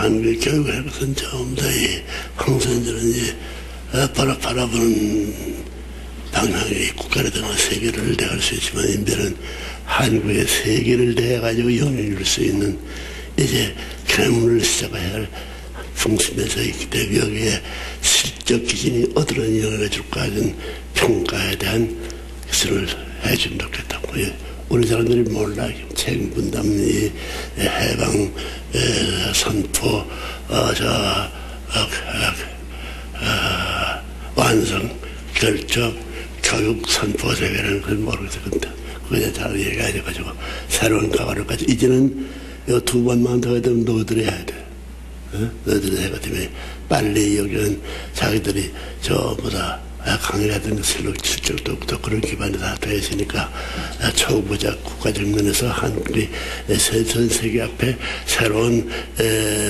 한국의 교육을 것은 전부 다 이 황선전은 이제 바라보는 방향이 국가라든가 세계를 대할 수 있지만 인별은 한국의 세계를 대해가지고 영향을 줄 수 있는 이제 개문을 시작해야 할 중심에서 있기 때문에 여기에 실적 기준이 어떤 영향을 줄까 하는 평가에 대한 것을 해주면 좋겠다고. 우리 사람들이 몰라. 책임 분담이 해방 선포 완성 결정 교육 선포 세계라는 걸 모르겠어. 근데 그게 잘 얘기해가지고 새로운 가과를까지 이제는 두 번만 더 해도 너희들이 해야 돼. 너희들이 해야 되면 빨리 여기는 자기들이 저보다 강의라든가 실력도 없고 그런 기반이 다 되어 있으니까 초보자 국가적 면에서 한국이 전 세계 앞에 새로운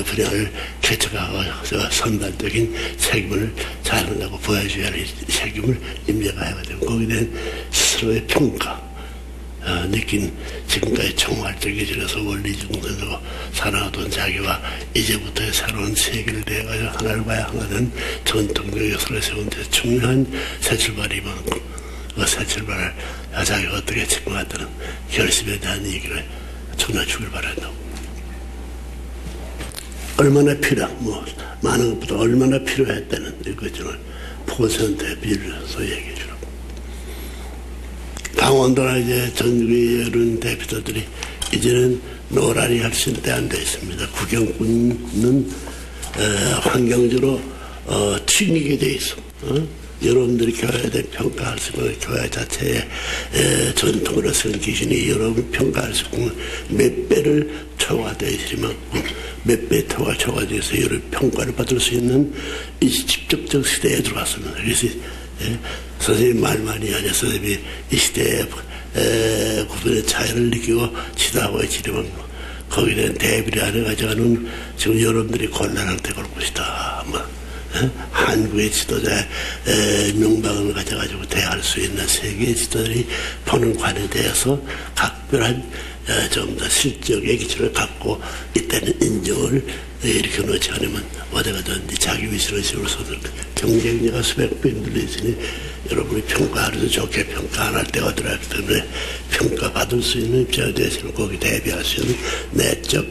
분야를 개척하고 선발적인 책임을 잘한다고 보여줘야 할 책임을 임명해야 되고 거기에 대한 스스로의 평가 느낀 지금까지 총괄적이지라서 원리중선으로 살아오던 자기와 이제부터의 새로운 세계를 대해가지고 하나를 봐야 하는 전통적 역사를 세운 데 중요한 새 출발이면 새 출발을 자기가 어떻게 책임하다는 결심에 대한 얘기를 전해주길 바란다고. 얼마나 많은 것보다 얼마나 필요했다는 이거를 퍼센트에 비례해서 얘기해 주라고. 강원도나 이제 전국의 이런 대표들이 이제는 노란이 할수 때 안 돼 있습니다. 구경꾼은 환경적으로 튕기게 돼 있어. 여러분들이 교회에 대해 평가할 수 있는 교회 자체의 전통으로 쓴 기준이 여러분 평가할 수 있는 몇 배를 초과되어 있으면 몇 배 초과되어서 여러분 평가를 받을 수 있는 이 직접적 시대에 들어왔습니다. 그래서 선생님 말만이 아니라 선생님이 이 시대의 구분의 차이를 느끼고 지도하고 있지만 거기에 대한 대비를 안 해가지고는 지금 여러분들이 곤란할 때 그럴 것이다. 한국의 지도자의 명방을 가져가지고 대할 수 있는 세계의 지도자들이 보는 관에 대해서 각별한 좀 더 실적의 기준을 갖고 있다는 인정을 이렇게 놓지 않으면 어디 가든지 자기 위치를 세워서는 경쟁자가 수백 배 힘들어 있으니 여러분이 평가하려도 좋게 평가 안 할 때가 어디라기 때문에 평가받을 수 있는 입장에 대해서는 거기 대비할 수 있는 내적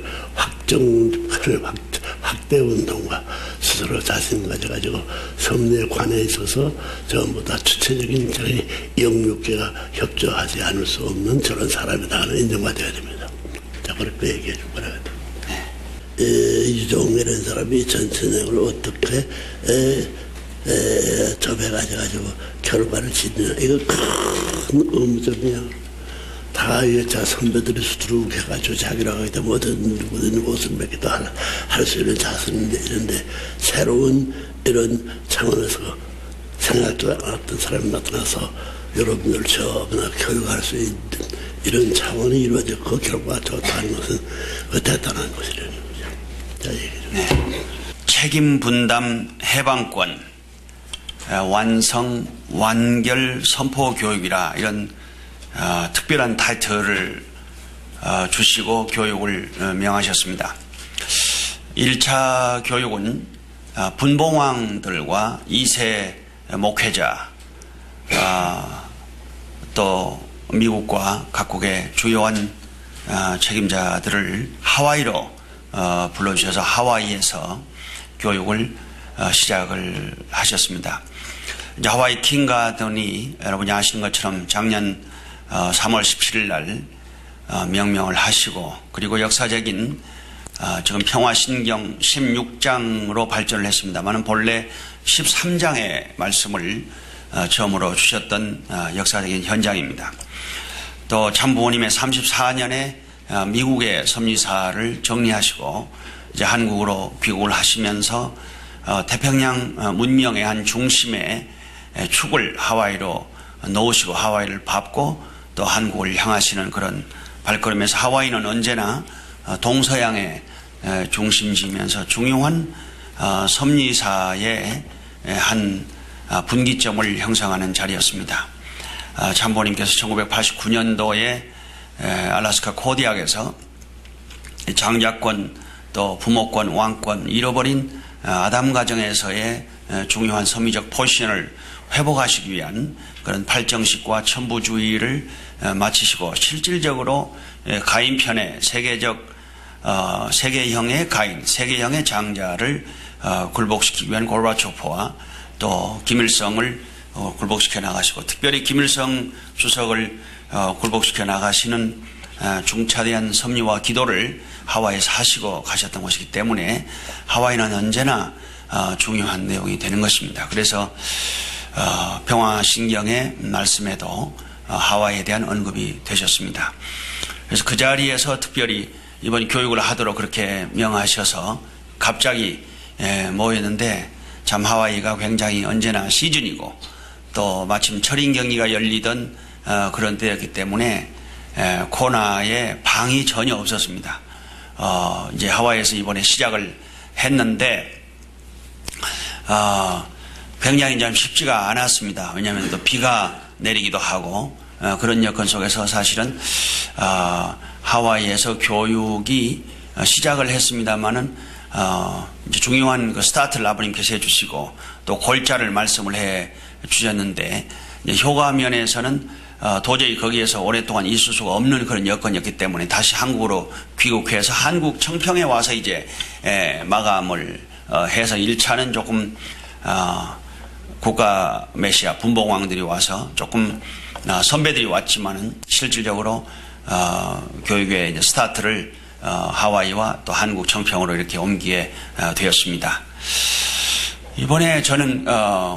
확대 운동과 스스로 자신 가져가지고 섭리의 관에 있어서 전부 다 주체적인 입장이 영육계가 협조하지 않을 수 없는 저런 사람이다 하는 인정받아야 됩니다. 자, 그렇게 얘기해 줄 거라고요. 유종이라는 사람이 전체적으로 어떻게 접해가지고 결과를 짓느냐. 이거 큰 의무점이야. 다 자 선배들이 수두룩 해가지고 자기라고 하기 때문에 모든 옷을 몇 개도 할 수 있는 자세인데 이런데 새로운 이런 차원에서 생각도 안 했던 사람이 나타나서 여러분들 저거나 교육할 수 있는 이런 차원이 이루어졌고 결과가 좋다는 것은 대단한 것이라는 거죠. 자, 얘기 좀. 네. 책임 분담 해방권 완성 완결 선포 교육이라 이런 특별한 타이틀을 주시고 교육을 명하셨습니다. 1차 교육은 분봉왕들과 2세 목회자 또 미국과 각국의 주요한 책임자들을 하와이로 불러주셔서 하와이에서 교육을 시작을 하셨습니다. 이제 하와이 킹가든이 여러분이 아시는 것처럼 작년 3월 17일 날 명명을 하시고 그리고 역사적인 지금 평화신경 16장으로 발전을 했습니다만 본래 13장의 말씀을 처음으로 주셨던 역사적인 현장입니다. 또 참부모님의 34년에 미국의 섭리사를 정리하시고 이제 한국으로 귀국을 하시면서 태평양 문명의 한 중심에 축을 하와이로 놓으시고 하와이를 밟고 또 한국을 향하시는 그런 발걸음에서 하와이는 언제나 동서양의 중심지면서 중요한 섭리사의 한 분기점을 형성하는 자리였습니다. 참부모님께서 1989년도에 알래스카 코디악에서 장자권 또 부모권, 왕권, 잃어버린 아담 가정에서의 중요한 선미적 포지션을 회복하시기 위한 그런 발정식과 천부주의를 마치시고 실질적으로 가인편의 세계형의 가인, 세계형의 장자를 굴복시키기 위한 고르바초프와 또 김일성을 굴복시켜 나가시고 특별히 김일성 주석을 굴복시켜 나가시는 중차대한 섭리와 기도를 하와이에서 하시고 가셨던 것이기 때문에 하와이는 언제나 중요한 내용이 되는 것입니다. 그래서 평화신경의 말씀에도 하와이에 대한 언급이 되셨습니다. 그래서 그 자리에서 특별히 이번 교육을 하도록 그렇게 명하셔서 갑자기 모였는데 참 하와이가 굉장히 언제나 시즌이고 또 마침 철인 경기가 열리던 그런 때였기 때문에 코로나에 방이 전혀 없었습니다. 이제 하와이에서 이번에 시작을 했는데 굉장히 좀 쉽지가 않았습니다. 왜냐하면 또 비가 내리기도 하고 그런 여건 속에서 사실은 하와이에서 교육이 시작을 했습니다마는 이제 중요한 그 스타트를 아버님께서 해주시고 또 골자를 말씀을 해 주셨는데 효과 면에서는 도저히 거기에서 오랫동안 있을 수가 없는 그런 여건이었기 때문에 다시 한국으로 귀국해서 한국 청평에 와서 이제 마감을 해서 1차는 조금 국가 메시아 분봉왕들이 와서 조금 선배들이 왔지만은 실질적으로 교육의 이제 스타트를 하와이와 또 한국 청평으로 이렇게 옮기게 되었습니다. 이번에 저는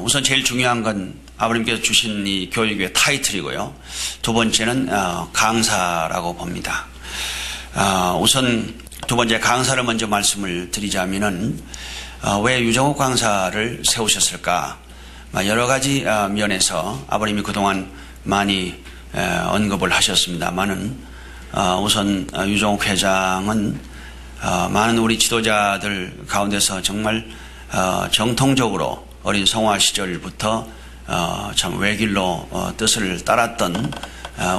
우선 제일 중요한 건 아버님께서 주신 이 교육의 타이틀이고요. 두 번째는 강사라고 봅니다. 우선 두 번째 강사를 먼저 말씀을 드리자면은 왜 유정욱 강사를 세우셨을까? 여러 가지 면에서 아버님이 그동안 많이 언급을 하셨습니다만은 우선 유정욱 회장은 많은 우리 지도자들 가운데서 정말 정통적으로 어린 성화 시절부터 참 외길로 뜻을 따랐던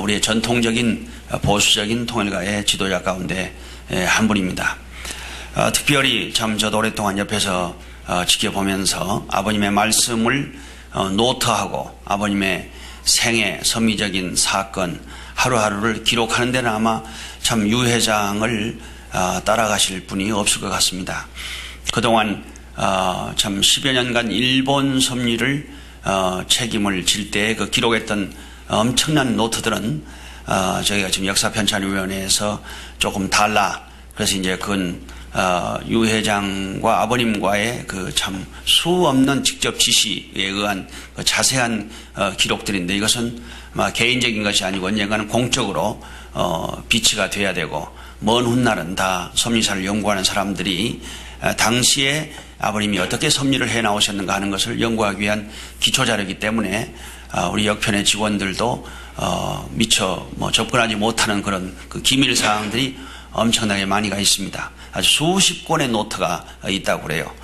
우리의 전통적인 보수적인 통일가의 지도자 가운데 한 분입니다. 특별히 참 저도 오랫동안 옆에서 지켜보면서 아버님의 말씀을 노트하고 아버님의 생애 선미적인 사건 하루하루를 기록하는 데는 아마 참 유 회장을 따라가실 분이 없을 것 같습니다. 그동안 참 10여 년간 일본 섭리를 책임을 질 때 그 기록했던 엄청난 노트들은 저희가 지금 역사편찬위원회에서 조금 달라. 그래서 이제 그건 유 회장과 아버님과의 그 참 수없는 직접 지시에 의한 그 자세한 기록들인데 이것은 개인적인 것이 아니고 언젠가는 공적으로 비치가 돼야 되고 먼 훗날은 다 섭리사를 연구하는 사람들이 당시에 아버님이 어떻게 섭리를 해 나오셨는가 하는 것을 연구하기 위한 기초자료이기 때문에 우리 역편의 직원들도 미처 접근하지 못하는 그런 그 기밀 사항들이 엄청나게 많이가 있습니다. 아주 수십 권의 노트가 있다고 그래요.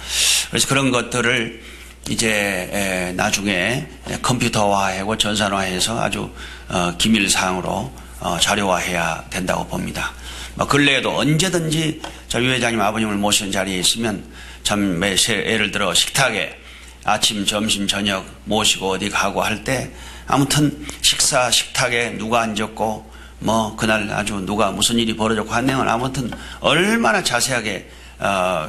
그래서 그런 것들을 이제 나중에 컴퓨터화하고 전산화해서 아주 기밀 사항으로 자료화해야 된다고 봅니다. 근래에도 언제든지 유 회장님 아버님을 모시는 자리에 있으면 참 예를 들어 식탁에 아침, 점심, 저녁 모시고 어디 가고 할 때 아무튼 식탁에 누가 앉았고 그날 아주 누가 무슨 일이 벌어졌고 한 내용은 아무튼 얼마나 자세하게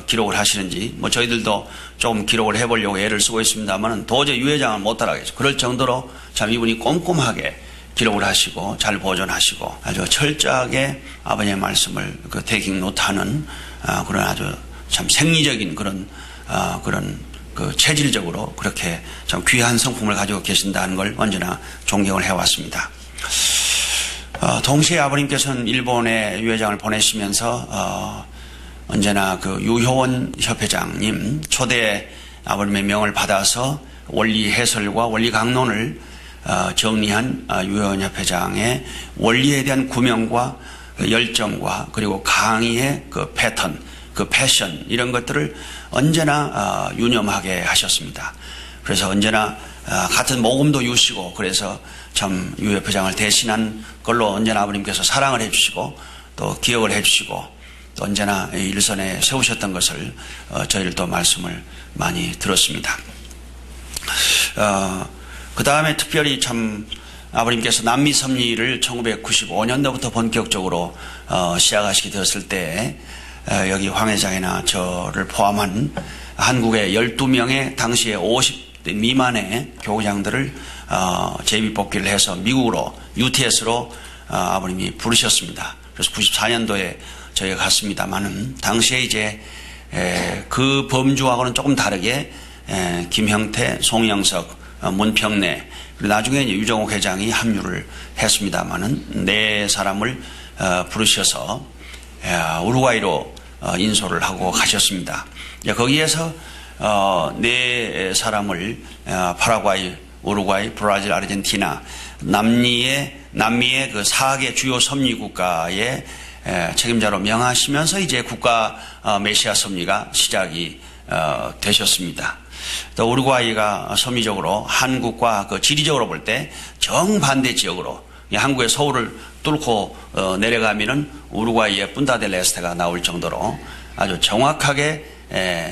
기록을 하시는지 저희들도 좀 기록을 해보려고 애를 쓰고 있습니다만 도저히 유 회장은 못 따라가겠죠. 그럴 정도로 참 이분이 꼼꼼하게 기록을 하시고 잘 보존하시고 아주 철저하게 아버님의 말씀을 그 테이킹 노트하는 그런 아주 참 생리적인 그런 그 체질적으로 그렇게 참 귀한 성품을 가지고 계신다는 걸 언제나 존경을 해왔습니다. 동시에 아버님께서는 일본에 유 회장을 보내시면서 언제나 그 유효원 협회장님 초대 아버님의 명을 받아서 원리 해설과 원리 강론을 정리한 유효원 협회장의 원리에 대한 구명과 열정과 그리고 강의의 그 패턴, 그 패션 이런 것들을 언제나 유념하게 하셨습니다. 그래서 언제나 같은 모금도 유시고 그래서 참 유 협회장을 대신한 걸로 언제나 아버님께서 사랑을 해주시고 또 기억을 해주시고 또 언제나 일선에 세우셨던 것을 저희를 또 말씀을 많이 들었습니다. 그 다음에 특별히 참 아버님께서 남미 섭리를 1995년도부터 본격적으로 시작하시게 되었을 때 여기 황 회장이나 저를 포함한 한국의 12명의 당시에 50대 미만의 교구장들을 제비뽑기를 해서 미국으로 UTS로 아버님이 부르셨습니다. 그래서 94년도에 저희가 갔습니다만은 당시에 이제 그 범주하고는 조금 다르게 김형태, 송영석, 문평래 그리고 나중에 이제 유정옥 회장이 합류를 했습니다만은 네 사람을 부르셔서 우루과이로 인솔을 하고 가셨습니다. 거기에서 네 사람을 파라과이, 우루과이, 브라질, 아르헨티나, 남미의 그 4개 주요 섭리 국가의 책임자로 명하시면서 이제 국가 메시아 섭리가 시작이 되셨습니다. 또 우루과이가 섭리적으로 한국과 그 지리적으로 볼 때 정반대 지역으로 한국의 서울을 뚫고 내려가면은 우루과이의 punta-del-Este가 나올 정도로 아주 정확하게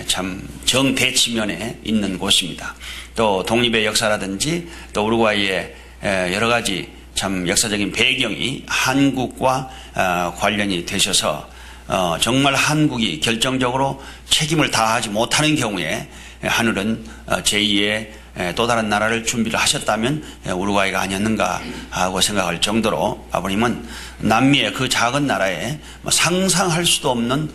참 정대치면에 있는 곳입니다. 또 독립의 역사라든지 또 우루과이의 여러 가지 참 역사적인 배경이 한국과 관련이 되셔서 정말 한국이 결정적으로 책임을 다하지 못하는 경우에 하늘은 제2의 또 다른 나라를 준비를 하셨다면 우루과이가 아니었는가 하고 생각할 정도로 아버님은 남미의 그 작은 나라에 상상할 수도 없는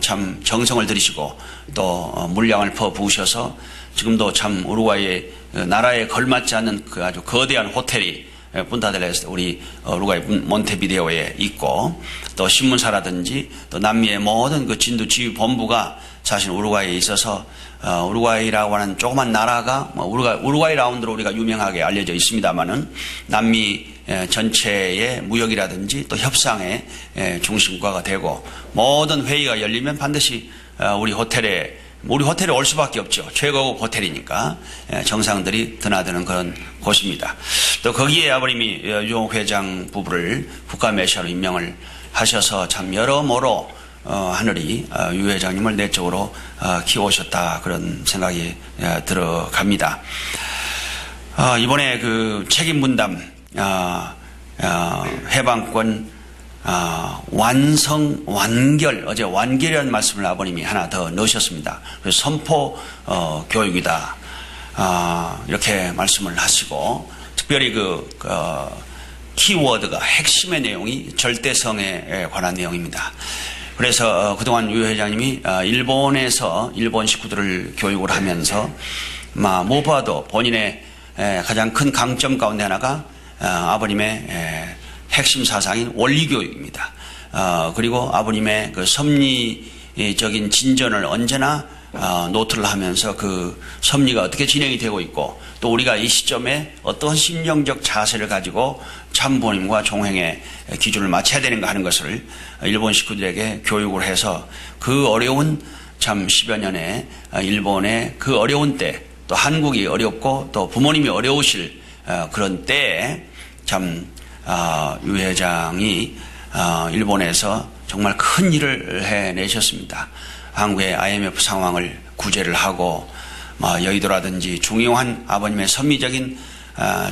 참 정성을 들이시고 또 물량을 퍼부으셔서 지금도 참 우루과이의 나라에 걸맞지 않는 그 아주 거대한 호텔이 punta-del-Este 우리 우루과이 몬테비데오에 있고 또 신문사라든지 또 남미의 모든 그 진두 지휘 본부가 사실 우루과이에 있어서 우루과이라고 하는 조그만 나라가 우루과이 라운드로 우리가 유명하게 알려져 있습니다만은 남미 전체의 무역이라든지 또 협상의 중심가가 되고 모든 회의가 열리면 반드시 우리 호텔에 올 수밖에 없죠. 최고급 호텔이니까 정상들이 드나드는 그런 곳입니다. 또 거기에 아버님이 유정옥 회장 부부를 국가 메시아로 임명을 하셔서 참 여러모로 하늘이 유 회장님을 내적으로 키워오셨다 그런 생각이 들어갑니다. 이번에 그 책임 분담 해방권 완성 완결 어제 완결이라는 말씀을 아버님이 하나 더 넣으셨습니다. 그래서 선포 교육이다 이렇게 말씀을 하시고 특별히 그 키워드가 핵심의 내용이 절대성에 관한 내용입니다. 그래서 그동안 유 회장님이 일본에서 일본 식구들을 교육을 하면서 무엇보다도 본인의 가장 큰 강점 가운데 하나가 아버님의 핵심 사상인 원리교육입니다. 그리고 아버님의 그 섭리적인 진전을 언제나 노트를 하면서 그 섭리가 어떻게 진행이 되고 있고 또 우리가 이 시점에 어떤 심령적 자세를 가지고 참부모님과 종행의 기준을 맞춰야 되는가 하는 것을 일본 식구들에게 교육을 해서 그 어려운 참 10여 년의 일본의 그 어려운 때 또 한국이 어렵고 또 부모님이 어려우실 그런 때에 참 유 회장이 일본에서 정말 큰 일을 해내셨습니다. 한국의 IMF 상황을 구제를 하고 여의도라든지 중요한 아버님의 섭리적인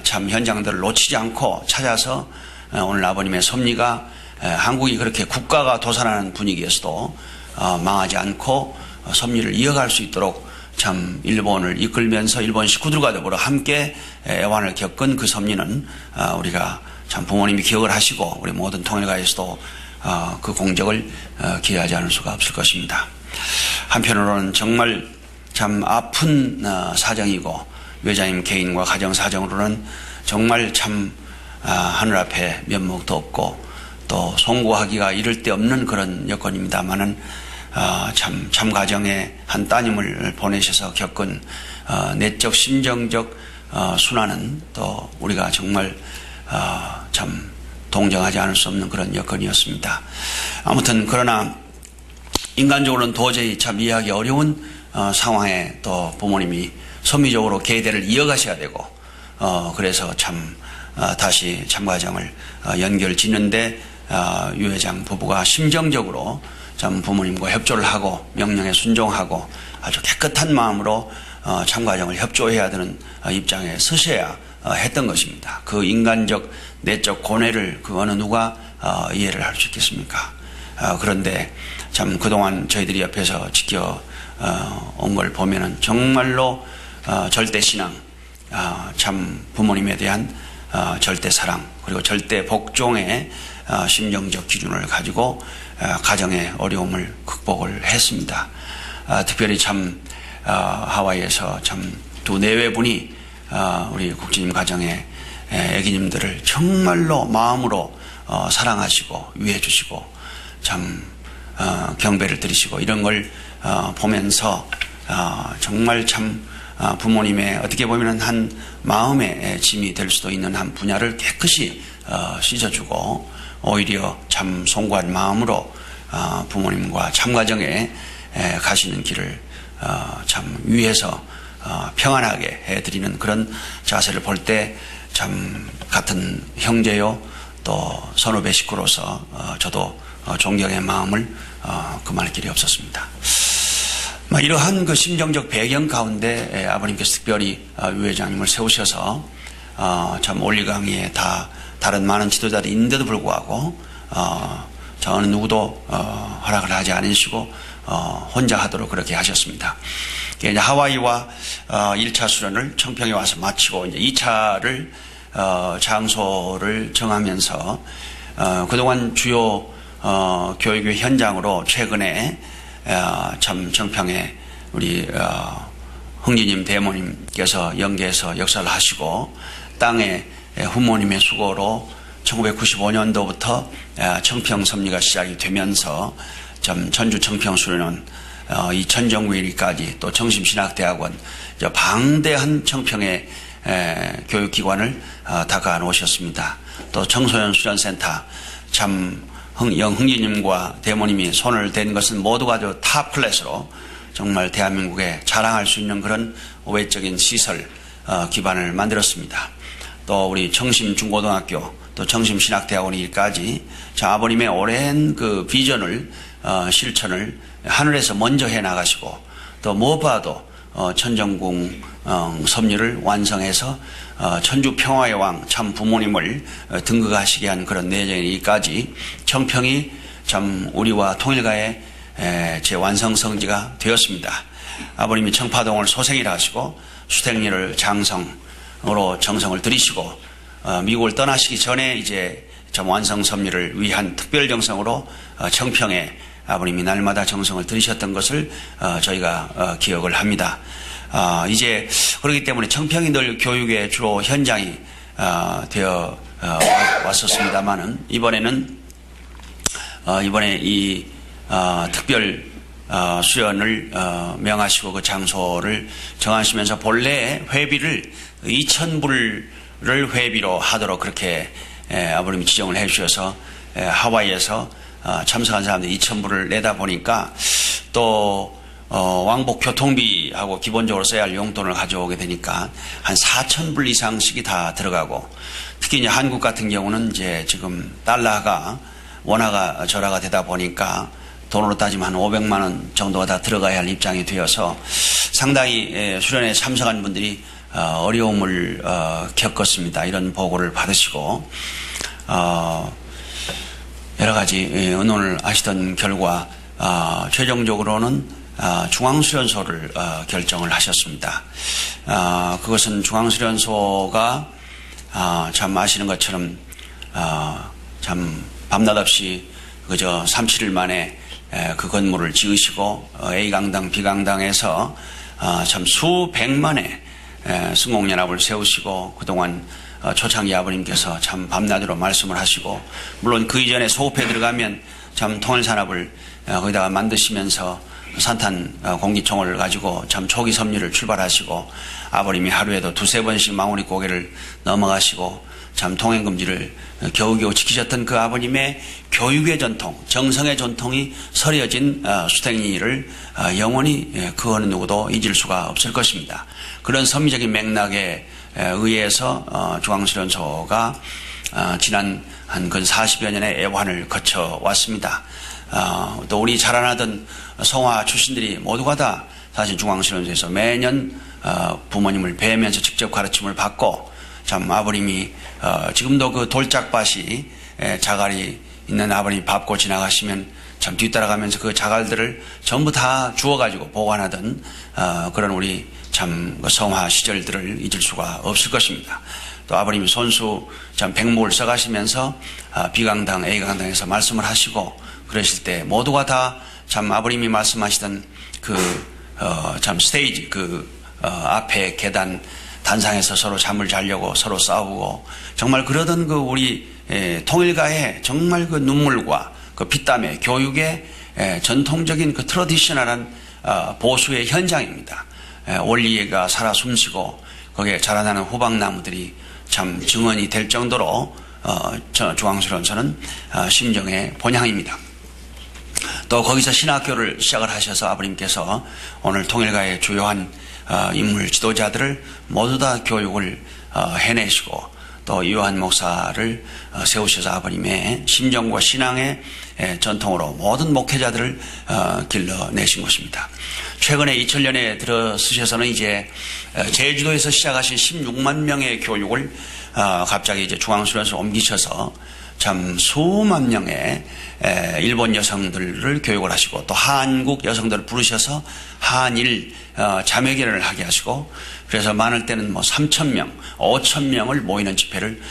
참 현장들을 놓치지 않고 찾아서 오늘 아버님의 섭리가 한국이 그렇게 국가가 도산하는 분위기에서도 망하지 않고 섭리를 이어갈 수 있도록 참 일본을 이끌면서 일본 식구들과 더불어 함께 애환을 겪은 그 섭리는 우리가 참 부모님이 기억을 하시고 우리 모든 통일가에서도 그 공적을 기여하지 않을 수가 없을 것입니다. 한편으로는 정말 참 아픈 사정이고 회장님 개인과 가정 사정으로는 정말 참 하늘 앞에 면목도 없고 또 송구하기가 이를 데 없는 그런 여건입니다만은 참 가정에 한 따님을 보내셔서 겪은 내적 심정적 순환은 또 우리가 정말 참 동정하지 않을 수 없는 그런 여건이었습니다. 아무튼 그러나 인간적으로는 도저히 참 이해하기 어려운 상황에 또 부모님이 섭리적으로 계대를 이어가셔야 되고 그래서 참 다시 참가정을 연결 짓는데 유 회장 부부가 심정적으로 참 부모님과 협조를 하고 명령에 순종하고 아주 깨끗한 마음으로 참과정을 협조해야 되는 입장에 서셔야 했던 것입니다. 그 인간적 내적 고뇌를 그 어느 누가 이해를 할 수 있겠습니까? 그런데 참 그동안 저희들이 옆에서 지켜온 걸 보면은 정말로 절대 신앙, 참 부모님에 대한 절대 사랑, 그리고 절대 복종의 심정적 기준을 가지고 가정의 어려움을 극복을 했습니다. 특별히 참 하와이에서 참 두 내외분이 우리 국진님 가정의 애기님들을 정말로 마음으로 사랑하시고 위해 주시고 참 경배를 드리시고 이런 걸 보면서 정말 참 부모님의 어떻게 보면 한 마음의 짐이 될 수도 있는 한 분야를 깨끗이 씻어주고 오히려 참 송구한 마음으로 부모님과 참과정에 가시는 길을 참 위해서 평안하게 해드리는 그런 자세를 볼 때 참 같은 형제요 또 선후배 식구로서 저도 존경의 마음을 금할 길이 없었습니다. 이러한 그 심정적 배경 가운데 아버님께서 특별히 유 회장님을 세우셔서 참 올리강의에 다른 많은 지도자들이 있는데도 불구하고 저 어느 누구도 허락을 하지 않으시고 혼자 하도록 그렇게 하셨습니다. 이제 하와이와 1차 수련을 청평에 와서 마치고 이제 2차를 장소를 정하면서 그동안 주요 교육의 현장으로 최근에 참 청평에 우리 흥진님 대모님께서 연계해서 역사를 하시고 땅에 후모님의 수고로 1995년도부터 청평 섭리가 시작이 되면서 참 전주 청평 수련원 2000정부일까지 또 청심신학대학원 방대한 청평의 교육기관을 다가 놓으셨습니다. 또 청소년 수련센터 참 흥진님과 대모님이 손을 댄 것은 모두가 아주 탑 클래스로 정말 대한민국에 자랑할 수 있는 그런 외적인 시설 기반을 만들었습니다. 또 우리 청심중고등학교 또 청심신학대학원일까지 아버님의 오랜 그 비전을 실천을 하늘에서 먼저 해 나가시고 또 무엇보다도 천정궁 섭리를 완성해서 천주 평화의 왕 참 부모님을 등극하시게 한 그런 내정이기까지 청평이 참 우리와 통일가의 제 완성 성지가 되었습니다. 아버님이 청파동을 소생이라 하시고 수택리를 장성으로 정성을 들이시고 미국을 떠나시기 전에 이제 참 완성 섭리를 위한 특별 정성으로 청평에 아버님이 날마다 정성을 들이셨던 것을 저희가 기억을 합니다. 이제 그렇기 때문에 청평이 늘 교육의 주로 현장이 되어 왔었습니다만은 이번에 이 특별 수련을 명하시고 그 장소를 정하시면서 본래 회비를 2,000불을 회비로 하도록 그렇게 아버님이 지정을 해 주셔서 하와이에서 참석한 사람들이 2,000불을 내다 보니까 또 왕복 교통비하고 기본적으로 써야 할 용돈을 가져오게 되니까 한 4,000불 이상씩이 다 들어가고 특히 이제 한국 같은 경우는 이제 지금 달러가 원화가 절하가 되다 보니까 돈으로 따지면 한 500만 원 정도가 다 들어가야 할 입장이 되어서 상당히 수련에 참석한 분들이 어려움을 겪었습니다. 이런 보고를 받으시고 여러 가지 의논을 하시던 결과 최종적으로는 중앙수련소를 결정을 하셨습니다. 그것은 중앙수련소가 참 아시는 것처럼 참 밤낮 없이 그저 3-7일 만에 그 건물을 지으시고 A강당, B강당에서 참 수백만의 승공연합을 세우시고 그동안 초창기 아버님께서 참 밤낮으로 말씀을 하시고 물론 그 이전에 소급해 들어가면 참 통일산업을 거기다가 만드시면서 산탄 공기총을 가지고 참 초기 섭리를 출발하시고 아버님이 하루에도 2-3번씩 망우리 고개를 넘어가시고 참 통행금지를 겨우겨우 지키셨던 그 아버님의 교육의 전통, 정성의 전통이 서려진 수택리를 영원히 그 어느 누구도 잊을 수가 없을 것입니다. 그런 섭리적인 맥락에 의해서 중앙수련소가 지난 한 근 40여 년의 애환을 거쳐 왔습니다. 또 우리 자라나던 성화 출신들이 모두가 다 사실 중앙수련소에서 매년 부모님을 뵈면서 직접 가르침을 받고, 참 아버님이 지금도 그 돌짝밭이 자갈이 있는 아버님이 밟고 지나가시면 참 뒤따라가면서 그 자갈들을 전부 다 주워가지고 보관하던 그런 우리 참 성화 시절들을 잊을 수가 없을 것입니다. 또 아버님이 손수 참 백목을 써가시면서 B강당, A강당에서 말씀을 하시고 그러실 때 모두가 다 참 아버님이 말씀하시던 참 스테이지, 앞에 계단, 단상에서 서로 잠을 자려고 서로 싸우고 정말 그러던 그 우리 통일가의 정말 그 눈물과 그 피땀의 교육의 전통적인 그 트러디셔널한 보수의 현장입니다. 원리가 살아 숨쉬고 거기에 자라나는 호박나무들이 참 증언이 될 정도로 중앙수련소는 심정의 본향입니다. 또 거기서 신학교를 시작을 하셔서 아버님께서 오늘 통일가의 주요한 인물 지도자들을 모두 다 교육을 해내시고 또 유한 목사를 세우셔서 아버님의 심정과 신앙의 전통으로 모든 목회자들을 길러내신 것입니다. 최근에 2000년에 들어서셔서는 이제 제주도에서 시작하신 16만 명의 교육을 갑자기 이제 중앙수련소로 옮기셔서 참 수만 명의 일본 여성들을 교육을 하시고 또 한국 여성들을 부르셔서 한일 자매결연을 하게 하시고, 그래서 많을 때는 3,000명, 5,000명을 모이는 집회를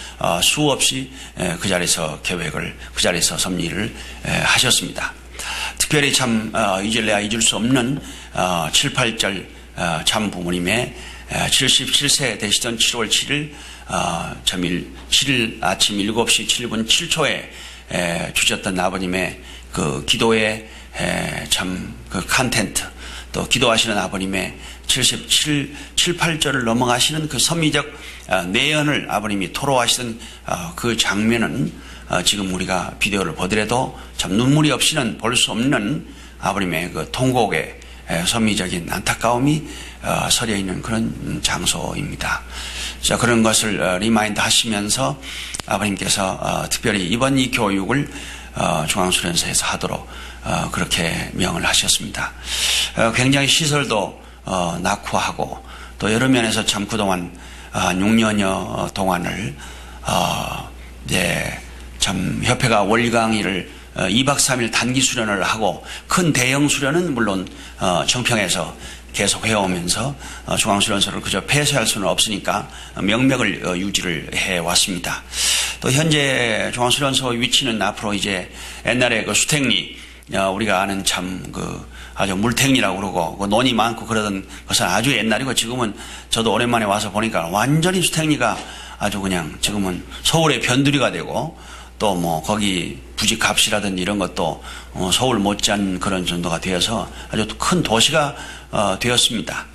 수없이 그 자리에서 계획을, 그 자리에서 섭리를 하셨습니다. 특별히 참 잊을 수 없는 7, 8절 참 부모님의 77세 되시던 7월 7일 7일 아침 7시 7분 7초에 주셨던 아버님의 그 기도의 참 그 컨텐트, 또 기도하시는 아버님의 7, 8절을 넘어가시는 그 섭리적 내연을 아버님이 토로하시던 그 장면은 지금 우리가 비디오를 보더라도 참 눈물이 없이는 볼 수 없는 아버님의 그 통곡의 섭리적인 안타까움이 서려 있는 그런 장소입니다. 자, 그런 것을 리마인드 하시면서 아버님께서 특별히 이번 이 교육을 중앙수련소에서 하도록 그렇게 명을 하셨습니다. 굉장히 시설도 낙후하고 또 여러 면에서 참 그동안 6년여 동안을 참 협회가 월 강의를 2박 3일 단기 수련을 하고 큰 대형 수련은 물론 청평에서 계속 해오면서 중앙수련소를 그저 폐쇄할 수는 없으니까 명맥을 유지를 해왔습니다. 또 현재 중앙수련소 위치는 앞으로 이제 옛날에 그 수택리, 우리가 아는 참 아주 물택리라고 그러고 그 논이 많고 그러던 것은 아주 옛날이고, 지금은 저도 오랜만에 와서 보니까 완전히 수택리가 아주 그냥 지금은 서울의 변두리가 되고 또 거기 부지 값이라든지 이런 것도 서울 못지않은 그런 정도가 되어서 아주 큰 도시가 되었습니다.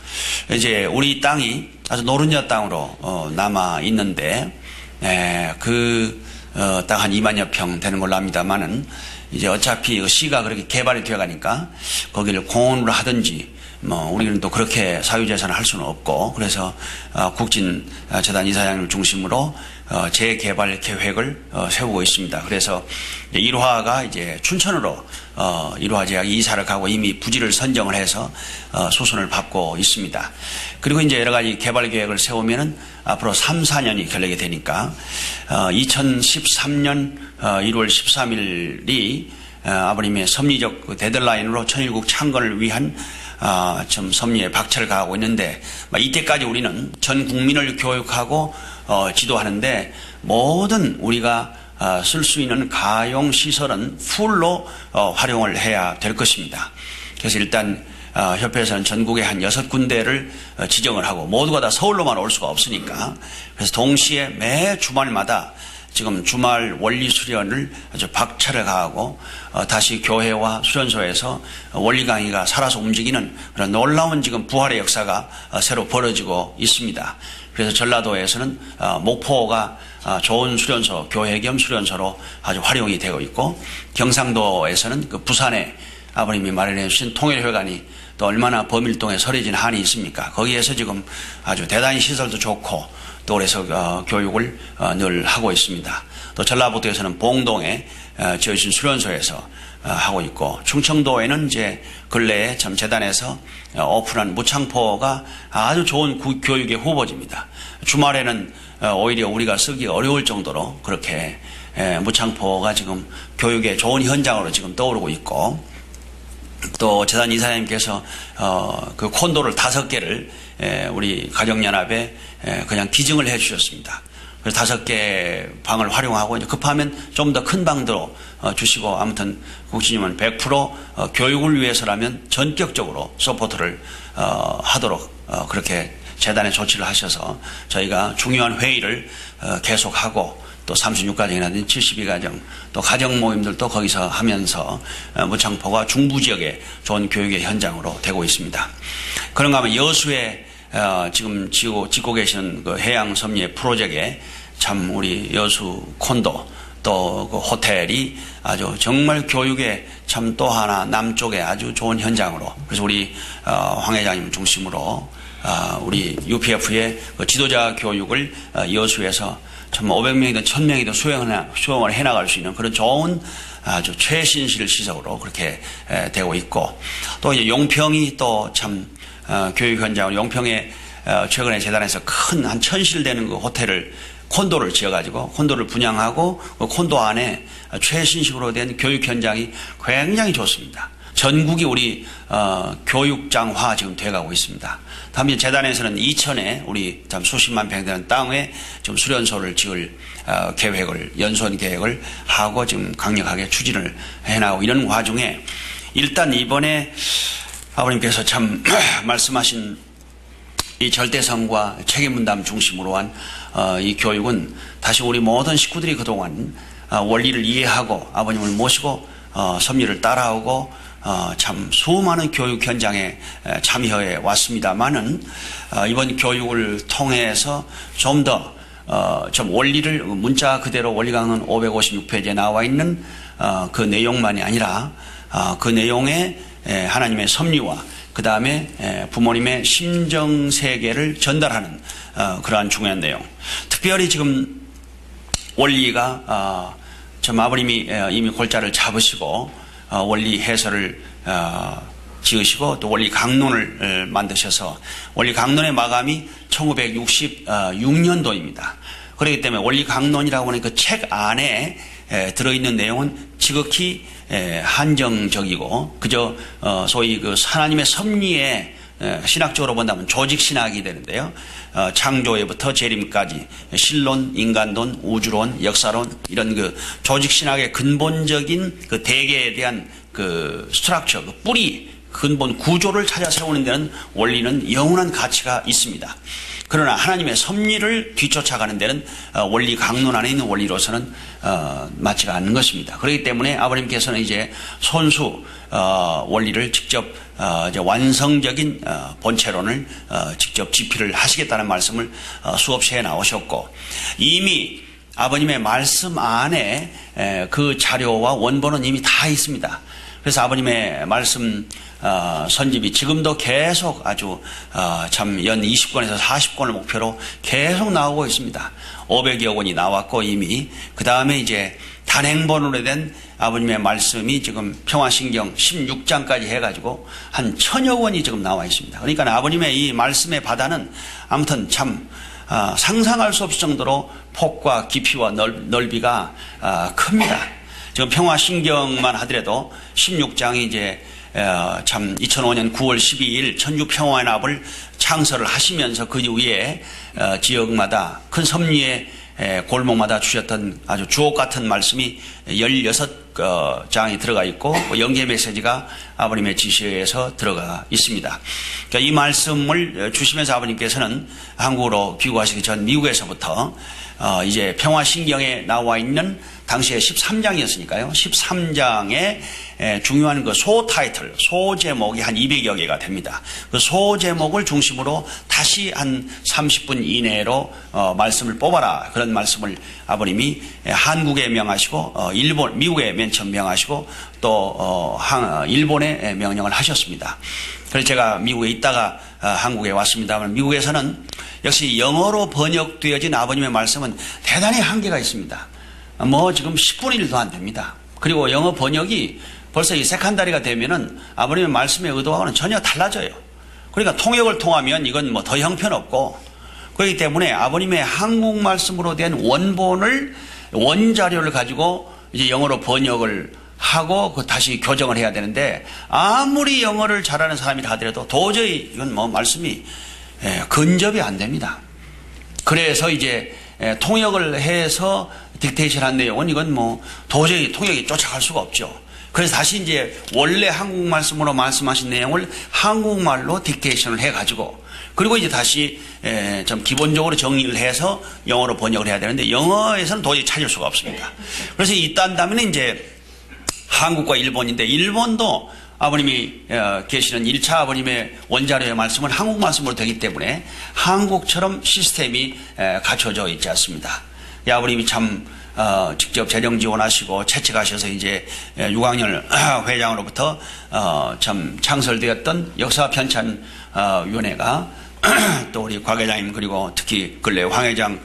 이제 우리 땅이 아주 노른자 땅으로 남아 있는데 땅 한 2만여 평 되는 걸로 압니다만은 이제 어차피 시가 그렇게 개발이 되어 가니까 거기를 공원으로 하든지 우리는 또 그렇게 사유재산을 할 수는 없고, 그래서 국진재단 이사장님을 중심으로 재개발 계획을 세우고 있습니다. 그래서 1화가 이제 춘천으로 1화 제약이 이사를 가고 이미 부지를 선정을 해서 수순을 밟고 있습니다. 그리고 이제 여러 가지 개발 계획을 세우면은 앞으로 3, 4년이 걸리게 되니까 2013년 1월 13일이 아버님의 섭리적 데드라인으로 천일국 창건을 위한 좀 섭리에 박차를 가하고 있는데, 이때까지 우리는 전 국민을 교육하고 지도하는데 모든 우리가 쓸 수 있는 가용 시설은 풀로 활용을 해야 될 것입니다. 그래서 일단 협회에서는 전국에 한 6군데를 지정을 하고 모두가 다 서울로만 올 수가 없으니까, 그래서 동시에 매 주말마다 지금 주말 원리 수련을 아주 박차를 가하고 다시 교회와 수련소에서 원리 강의가 살아서 움직이는 그런 놀라운 지금 부활의 역사가 새로 벌어지고 있습니다. 그래서 전라도에서는 목포가 좋은 수련소, 교회 겸 수련소로 아주 활용이 되고 있고, 경상도에서는 그 부산에 아버님이 마련해 주신 통일회관이 또 얼마나 범일동에 서려진 한이 있습니까? 거기에서 지금 아주 대단히 시설도 좋고 또 그래서 교육을 늘 하고 있습니다. 또 전라북도에서는 봉동에 지어진 수련소에서 하고 있고, 충청도에는 이제 근래에 참 재단에서 오픈한 무창포가 아주 좋은 교육의 후보지입니다. 주말에는 오히려 우리가 쓰기 어려울 정도로 그렇게 무창포가 지금 교육의 좋은 현장으로 지금 떠오르고 있고, 또 재단 이사님께서 그 콘도를 5개를 우리 가정연합에 그냥 기증을 해 주셨습니다. 그래서 5개 방을 활용하고 이제 급하면 좀 더 큰 방도 주시고, 아무튼 국장님은 100% 교육을 위해서라면 전격적으로 서포트를 하도록 그렇게 재단에 조치를 하셔서 저희가 중요한 회의를 계속하고, 또 36가정이라든지 72가정, 또 가정 모임들도 거기서 하면서 무창포가 중부 지역의 좋은 교육의 현장으로 되고 있습니다. 그런가 하면 여수에 지금 짓고 계시는 그 해양 섭리 프로젝트에 참 우리 여수 콘도 또 그 호텔이 아주 정말 교육에 참 또 하나 남쪽에 아주 좋은 현장으로, 그래서 우리 황 회장님 중심으로 우리 UPF의 그 지도자 교육을 여수에서 참 500명이든 1000명이든 수용을 해나갈 수 있는 그런 좋은 아주 최신실 시설으로 그렇게 되고 있고, 또 이제 용평이 또 참 교육 현장으로, 용평에 최근에 재단에서 큰 한 1000실 되는 그 호텔을 콘도를 지어가지고 콘도를 분양하고 그 콘도 안에 최신식으로 된 교육 현장이 굉장히 좋습니다. 전국이 우리 교육장화 지금 돼가고 있습니다. 다음에 재단에서는 이천에 우리 참 수십만 평 되는 땅에 좀 수련소를 지을 계획을, 연수원 계획을 하고 지금 강력하게 추진을 해나가고, 이런 와중에 일단 이번에 아버님께서 참 말씀하신 이 절대성과 책임분담 중심으로 한 이 교육은 다시 우리 모든 식구들이 그동안 원리를 이해하고 아버님을 모시고 섭리를 따라오고 참 수많은 교육 현장에 참여해 왔습니다만은 이번 교육을 통해서 좀 더 좀 원리를, 문자 그대로 원리강론 556페이지에 나와 있는 그 내용만이 아니라 그 내용에 하나님의 섭리와 그 다음에 부모님의 심정 세계를 전달하는 그러한 중요한 내용. 특별히 지금 원리가 좀 아버님이 이미 골자를 잡으시고 원리 해설을 지으시고 또 원리 강론을 만드셔서 원리 강론의 마감이 1966년도입니다. 그렇기 때문에 원리 강론이라고 하는 그 책 안에 들어있는 내용은 지극히 한정적이고 그저 소위 그 하나님의 섭리에 신학적으로 본다면 조직 신학이 되는데요. 창조에부터 재림까지 신론, 인간론, 우주론, 역사론, 이런 그 조직 신학의 근본적인 그 대계에 대한 그 스트럭처, 그 뿌리, 근본 구조를 찾아 세우는 데는 원리는 영원한 가치가 있습니다. 그러나 하나님의 섭리를 뒤쫓아가는 데는 원리 강론 안에 있는 원리로서는 맞지가 않는 것입니다. 그렇기 때문에 아버님께서는 이제 손수 원리를 직접 이제 완성적인 본체론을 직접 집필을 하시겠다는 말씀을 수없이 해 나오셨고, 이미 아버님의 말씀 안에 그 자료와 원본은 이미 다 있습니다. 그래서 아버님의 말씀 선집이 지금도 계속 아주 참 연 20권에서 40권을 목표로 계속 나오고 있습니다. 500여 권이 나왔고 이미 그 다음에 이제 단행본으로 된 아버님의 말씀이 지금 평화신경 16장까지 해가지고 한 1000여 권이 지금 나와 있습니다. 그러니까 아버님의 이 말씀의 바다는 아무튼 참 상상할 수 없을 정도로 폭과 깊이와 넓이가 큽니다. 지금 평화신경만 하더라도 16장이 이제 참 2005년 9월 12일 천주평화의 나라를 창설을 하시면서 그 위에 지역마다 큰 섭리의 골목마다 주셨던 아주 주옥 같은 말씀이 16장이 들어가 있고 영계 메시지가 아버님의 지시에 의해서 들어가 있습니다. 그러니까 이 말씀을 주시면서 아버님께서는 한국으로 귀국하시기 전 미국에서부터 이제 평화신경에 나와 있는 당시에 13장이었으니까요. 13장의 중요한 그 소 타이틀, 소 제목이 한 200여 개가 됩니다. 그 소 제목을 중심으로 다시 한 30분 이내로 말씀을 뽑아라. 그런 말씀을 아버님이 한국에 명하시고 미국에 맨 처음 명하시고 또 일본에 명령을 하셨습니다. 그래서 제가 미국에 있다가 한국에 왔습니다만 미국에서는 역시 영어로 번역되어진 아버님의 말씀은 대단히 한계가 있습니다. 뭐 지금 10분의 1도 안 됩니다. 그리고 영어 번역이 벌써 이 세칸다리가 되면은 아버님의 말씀의 의도와는 전혀 달라져요. 그러니까 통역을 통하면 이건 뭐 더 형편없고, 그렇기 때문에 아버님의 한국 말씀으로 된 원자료를 가지고 이제 영어로 번역을 하고 다시 교정을 해야 되는데, 아무리 영어를 잘하는 사람이라 하더라도 도저히 이건 뭐 말씀이 근접이 안 됩니다. 그래서 이제 통역을 해서 딕테이션 한 내용은 이건 뭐 도저히 통역이 쫓아갈 수가 없죠. 그래서 다시 이제 원래 한국 말씀으로 말씀하신 내용을 한국말로 딕테이션을 해가지고, 그리고 이제 다시 좀 기본적으로 정리를 해서 영어로 번역을 해야 되는데, 영어에서는 도저히 찾을 수가 없습니다. 그래서 이딴 다음에 이제 한국과 일본인데, 일본도 아버님이 계시는 1차 아버님의 원자료의 말씀은 한국 말씀으로 되기 때문에 한국처럼 시스템이 갖춰져 있지 않습니다. 아버님이 참 직접 재정 지원하시고 채찍하셔서 이제 6학년 회장으로부터 참 창설되었던 역사 편찬 위원회가 또 우리 곽 회장님, 그리고 특히 근래 황 회장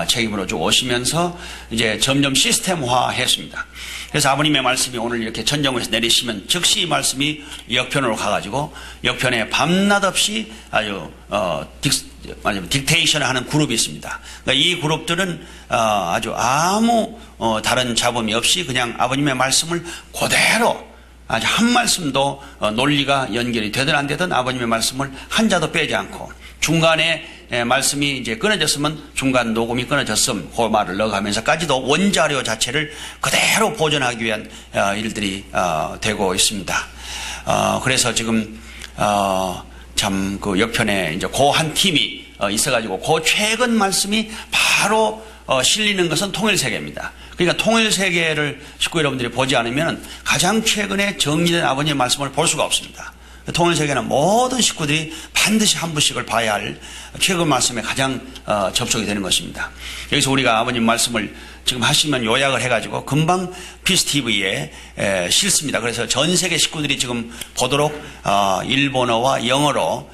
책임으로 쭉 오시면서 이제 점점 시스템화 했습니다. 그래서 아버님의 말씀이 오늘 이렇게 천정에서 내리시면 즉시 이 말씀이 역편으로 가가지고 역편에 밤낮 없이 아주 딕테이션을 하는 그룹이 있습니다. 그러니까 이 그룹들은 아주 아무 다른 잡음이 없이 그냥 아버님의 말씀을 그대로 아주 한 말씀도 논리가 연결이 되든 안 되든 아버님의 말씀을 한자도 빼지 않고, 중간에 말씀이 이제 끊어졌으면 중간 녹음이 끊어졌음 그 말을 넣어가면서까지도 원자료 자체를 그대로 보존하기 위한 일들이 되고 있습니다. 그래서 지금 참 그 옆편에 이제 그 한 팀이 있어가지고 그 최근 말씀이 바로 실리는 것은 통일세계입니다. 그러니까 통일세계를 식구 여러분들이 보지 않으면 가장 최근에 정리된 아버님의 말씀을 볼 수가 없습니다. 통일세계는 모든 식구들이 반드시 한 부씩을 봐야 할 최근 말씀에 가장 접촉이 되는 것입니다. 여기서 우리가 아버님 말씀을 지금 하시면 요약을 해가지고 금방 피스TV에 실습니다. 그래서 전 세계 식구들이 지금 보도록 일본어와 영어로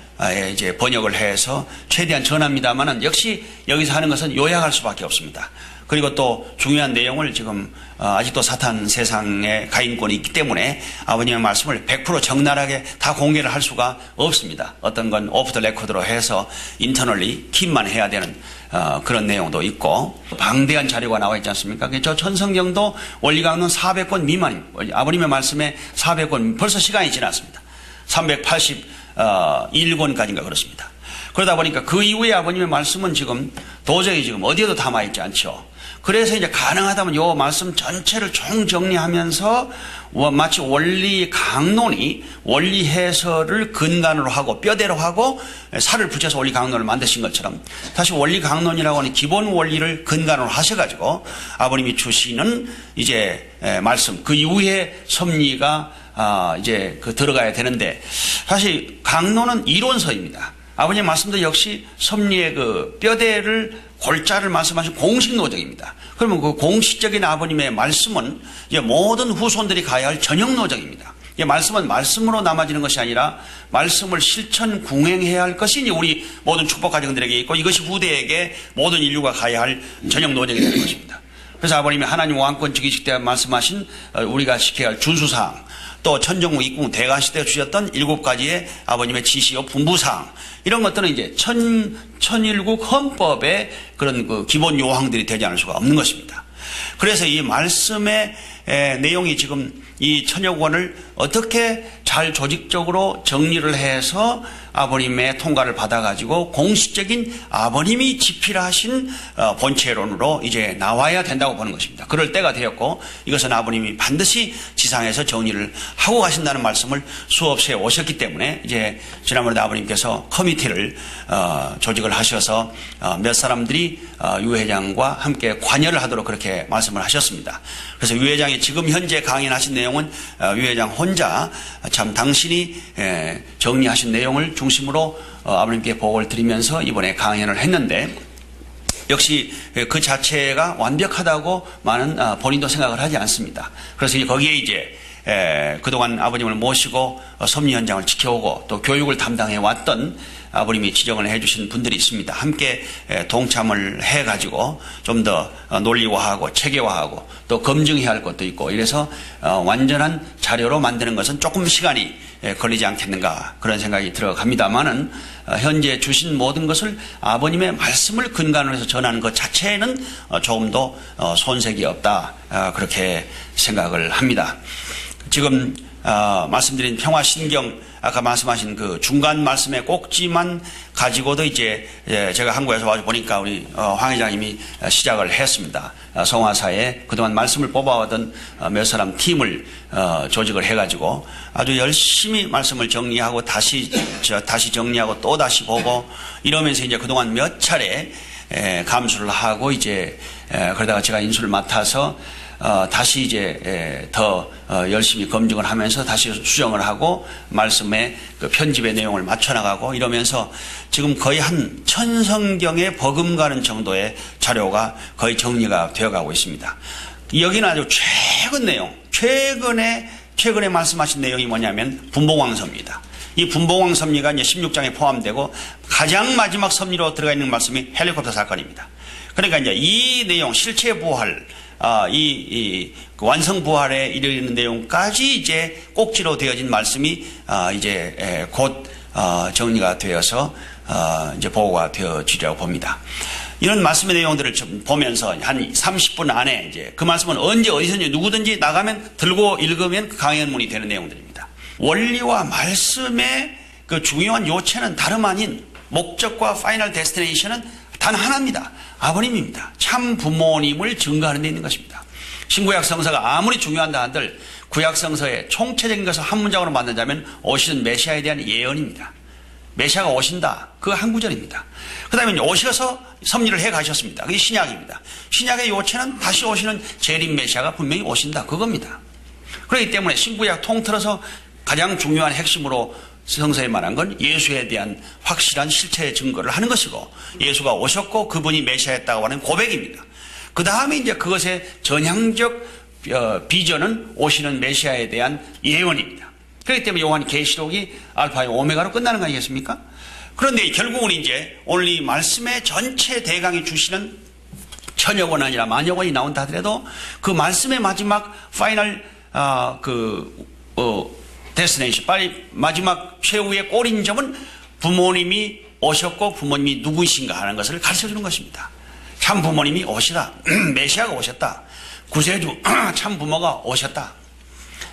이제 번역을 해서 최대한 전합니다만은 역시 여기서 하는 것은 요약할 수밖에 없습니다. 그리고 또 중요한 내용을 지금 아직도 사탄 세상에 가인권이 있기 때문에 아버님의 말씀을 100% 적나라하게 다 공개를 할 수가 없습니다. 어떤 건 오프 더 레코드로 해서 인터널리 킵만 해야 되는 그런 내용도 있고, 방대한 자료가 나와 있지 않습니까? 저 천성경도 원리강론 400권 미만입니다. 아버님의 말씀에 400권, 벌써 시간이 지났습니다. 381권까지인가 그렇습니다. 그러다 보니까 그 이후에 아버님의 말씀은 지금 도저히 지금 어디에도 담아있지 않죠. 그래서 이제 가능하다면 요 말씀 전체를 총정리하면서 마치 원리 강론이 원리 해설을 근간으로 하고 뼈대로 하고 살을 붙여서 원리 강론을 만드신 것처럼 다시 원리 강론이라고 하는 기본 원리를 근간으로 하셔가지고 아버님이 주시는 이제 말씀, 그 이후에 섭리가 이제 들어가야 되는데, 사실 강론은 이론서입니다. 아버님 말씀도 역시 섭리의 그 뼈대를 골자를 말씀하신 공식 노정입니다. 그러면 그 공식적인 아버님의 말씀은 이제 모든 후손들이 가야 할 전형 노정입니다. 말씀은 말씀으로 남아지는 것이 아니라 말씀을 실천 궁행해야 할 것이 이제 우리 모든 축복 가정들에게 있고, 이것이 후대에게 모든 인류가 가야 할 전형 노정이 되는 것입니다. 그래서 아버님이 하나님 왕권 즉위식 때 말씀하신 우리가 지켜야 할 준수사항, 또 천정국 입궁 대가시 때 주셨던 7가지의 아버님의 지시요 분부사항, 이런 것들은 이제 천일국 헌법의 그런 그 기본 요항들이 되지 않을 수가 없는 것입니다. 그래서 이 말씀의 내용이 지금 이 천여 권을 어떻게 잘 조직적으로 정리를 해서 아버님의 통과를 받아가지고 공식적인 아버님이 집필하신 본체론으로 이제 나와야 된다고 보는 것입니다. 그럴 때가 되었고, 이것은 아버님이 반드시 지상에서 정리를 하고 가신다는 말씀을 수없이 오셨기 때문에 이제 지난번에 아버님께서 커미티를 조직을 하셔서 몇 사람들이 유 회장과 함께 관여를 하도록 그렇게 말씀을 하셨습니다. 그래서 유 회장이 지금 현재 강연하신 내용은 유 회장 혼자 참 당신이 정리하신 내용을 중심으로 아버님께 보고를 드리면서 이번에 강연을 했는데, 역시 그 자체가 완벽하다고 많은 본인도 생각을 하지 않습니다. 그래서 거기에 이제 그동안 아버님을 모시고 섭리 현장을 지켜오고 또 교육을 담당해 왔던 아버님이 지정을 해주신 분들이 있습니다. 함께 동참을 해가지고 좀 더 논리화하고 체계화하고 또 검증해야 할 것도 있고 이래서 완전한 자료로 만드는 것은 조금 시간이 걸리지 않겠는가 그런 생각이 들어갑니다만은 현재 주신 모든 것을 아버님의 말씀을 근간으로 해서 전하는 것 자체에는 조금도 손색이 없다 그렇게 생각을 합니다. 지금 말씀드린 평화신경 아까 말씀하신 그 중간 말씀의 꼭지만 가지고도 이제 제가 한국에서 와서 보니까 우리 황 회장님이 시작을 했습니다. 성화사에 그동안 말씀을 뽑아오던 몇 사람 팀을 조직을 해가지고 아주 열심히 말씀을 정리하고 다시 정리하고 또 다시 보고 이러면서 이제 그동안 몇 차례 감수를 하고 이제 그러다가 제가 인수를 맡아서 다시 이제 더 열심히 검증을 하면서 다시 수정을 하고 말씀의 그 편집의 내용을 맞춰나가고 이러면서 지금 거의 한 1000성경에 버금가는 정도의 자료가 거의 정리가 되어가고 있습니다. 여기는 아주 최근 내용, 최근에 말씀하신 내용이 뭐냐면 분봉왕섭리입니다. 이 분봉왕섭리가 이제 16장에 포함되고 가장 마지막 섭리로 들어가 있는 말씀이 헬리콥터 사건입니다. 그러니까 이제 이 내용, 실체 부활, 그 완성 부활에 이르는 내용까지 이제 꼭지로 되어진 말씀이 이제 곧 정리가 되어서 이제 보고가 되어지리라고 봅니다. 이런 말씀의 내용들을 좀 보면서 한 30분 안에 이제 그 말씀은 언제 어디서든지 누구든지 나가면 들고 읽으면 강연문이 되는 내용들입니다. 원리와 말씀의 그 중요한 요체는 다름 아닌 목적과 파이널 데스티네이션은 단 하나입니다. 아버님입니다. 참 부모님을 증거하는 데 있는 것입니다. 신구약 성서가 아무리 중요한다 한들 구약 성서의 총체적인 것을 한 문장으로 만든다면 오시는 메시아에 대한 예언입니다. 메시아가 오신다. 그 한 구절입니다. 그 다음에 오셔서 섭리를 해 가셨습니다. 그게 신약입니다. 신약의 요체는 다시 오시는 재림 메시아가 분명히 오신다. 그겁니다. 그렇기 때문에 신구약 통틀어서 가장 중요한 핵심으로 성서에 말한 건 예수에 대한 확실한 실체의 증거를 하는 것이고 예수가 오셨고 그분이 메시아였다고 하는 고백입니다. 그 다음에 이제 그것의 전향적 비전은 오시는 메시아에 대한 예언입니다. 그렇기 때문에 요한 계시록이 알파와 오메가로 끝나는 거 아니겠습니까? 그런데 결국은 이제 오늘 이 말씀의 전체 대강이 주시는 천여 권 아니라 만여 권이 나온다 하더라도 그 말씀의 마지막 파이널 데스티네이션, 빨리 마지막 최후의 꼬린 점은 부모님이 오셨고 부모님이 누구이신가 하는 것을 가르쳐주는 것입니다. 참 부모님이 오시다. 메시아가 오셨다. 구세주 참 부모가 오셨다.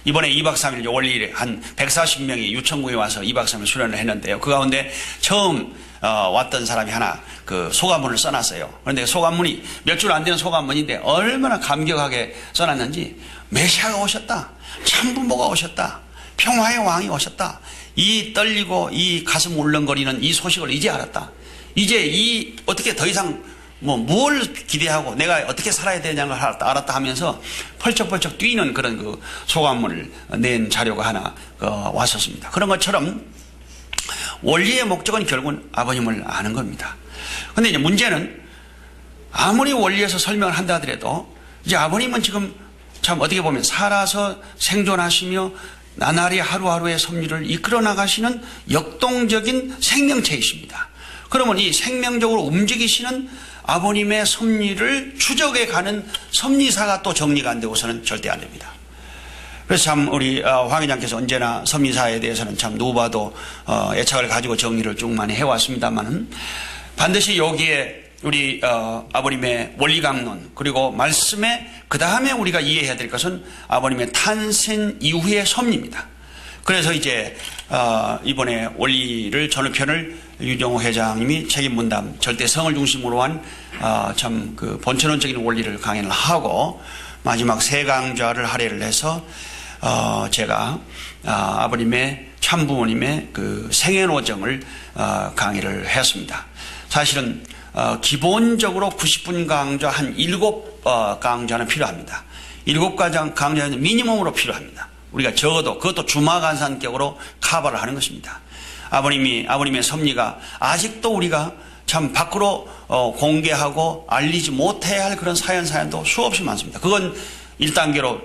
이번에 2박 3일 원리일에 한 140명이 유천궁에 와서 2박 3일 수련을 했는데요. 그 가운데 처음 왔던 사람이 하나 그 소감문을 써놨어요. 그런데 소감문이 몇 줄 안 되는 소감문인데 얼마나 감격하게 써놨는지 메시아가 오셨다. 참 부모가 오셨다. 평화의 왕이 오셨다. 이 떨리고 이 가슴 울렁거리는 이 소식을 이제 알았다. 이제 어떻게 더 이상 뭘 기대하고 내가 어떻게 살아야 되냐는 걸 알았다 하면서 펄쩍펄쩍 뛰는 그런 그 소감문을 낸 자료가 하나 왔었습니다. 그런 것처럼 원리의 목적은 결국은 아버님을 아는 겁니다. 그런데 이제 문제는 아무리 원리에서 설명을 한다 하더라도 이제 아버님은 지금 참 어떻게 보면 살아서 생존하시며 나날이 하루하루의 섭리를 이끌어 나가시는 역동적인 생명체이십니다. 그러면 이 생명적으로 움직이시는 아버님의 섭리를 추적해 가는 섭리사가 또 정리가 안 되고서는 절대 안 됩니다. 그래서 참 우리 황 회장께서 언제나 섭리사에 대해서는 참 누구 봐도 애착을 가지고 정리를 쭉 많이 해왔습니다만은 반드시 여기에 우리 아버님의 원리강론 그리고 말씀에 그 다음에 우리가 이해해야 될 것은 아버님의 탄생 이후의 섭리입니다. 그래서 이제 이번에 원리를 전후편을 유정호 회장님이 책임 분담 절대성을 중심으로 한 참 그 본천론적인 원리를 강연을 하고 마지막 세 강좌를 할애를 해서 제가 아버님의 참부모님의 그 생애노정을 강의를 했습니다. 사실은 기본적으로 90분 강좌 한 7강좌는 필요합니다. 7강좌는 미니멈으로 필요합니다. 우리가 적어도 그것도 주마간산격으로 커버를 하는 것입니다. 아버님의 섭리가 아직도 우리가 참 밖으로 공개하고 알리지 못해야 할 그런 사연도 수없이 많습니다. 그건 1단계로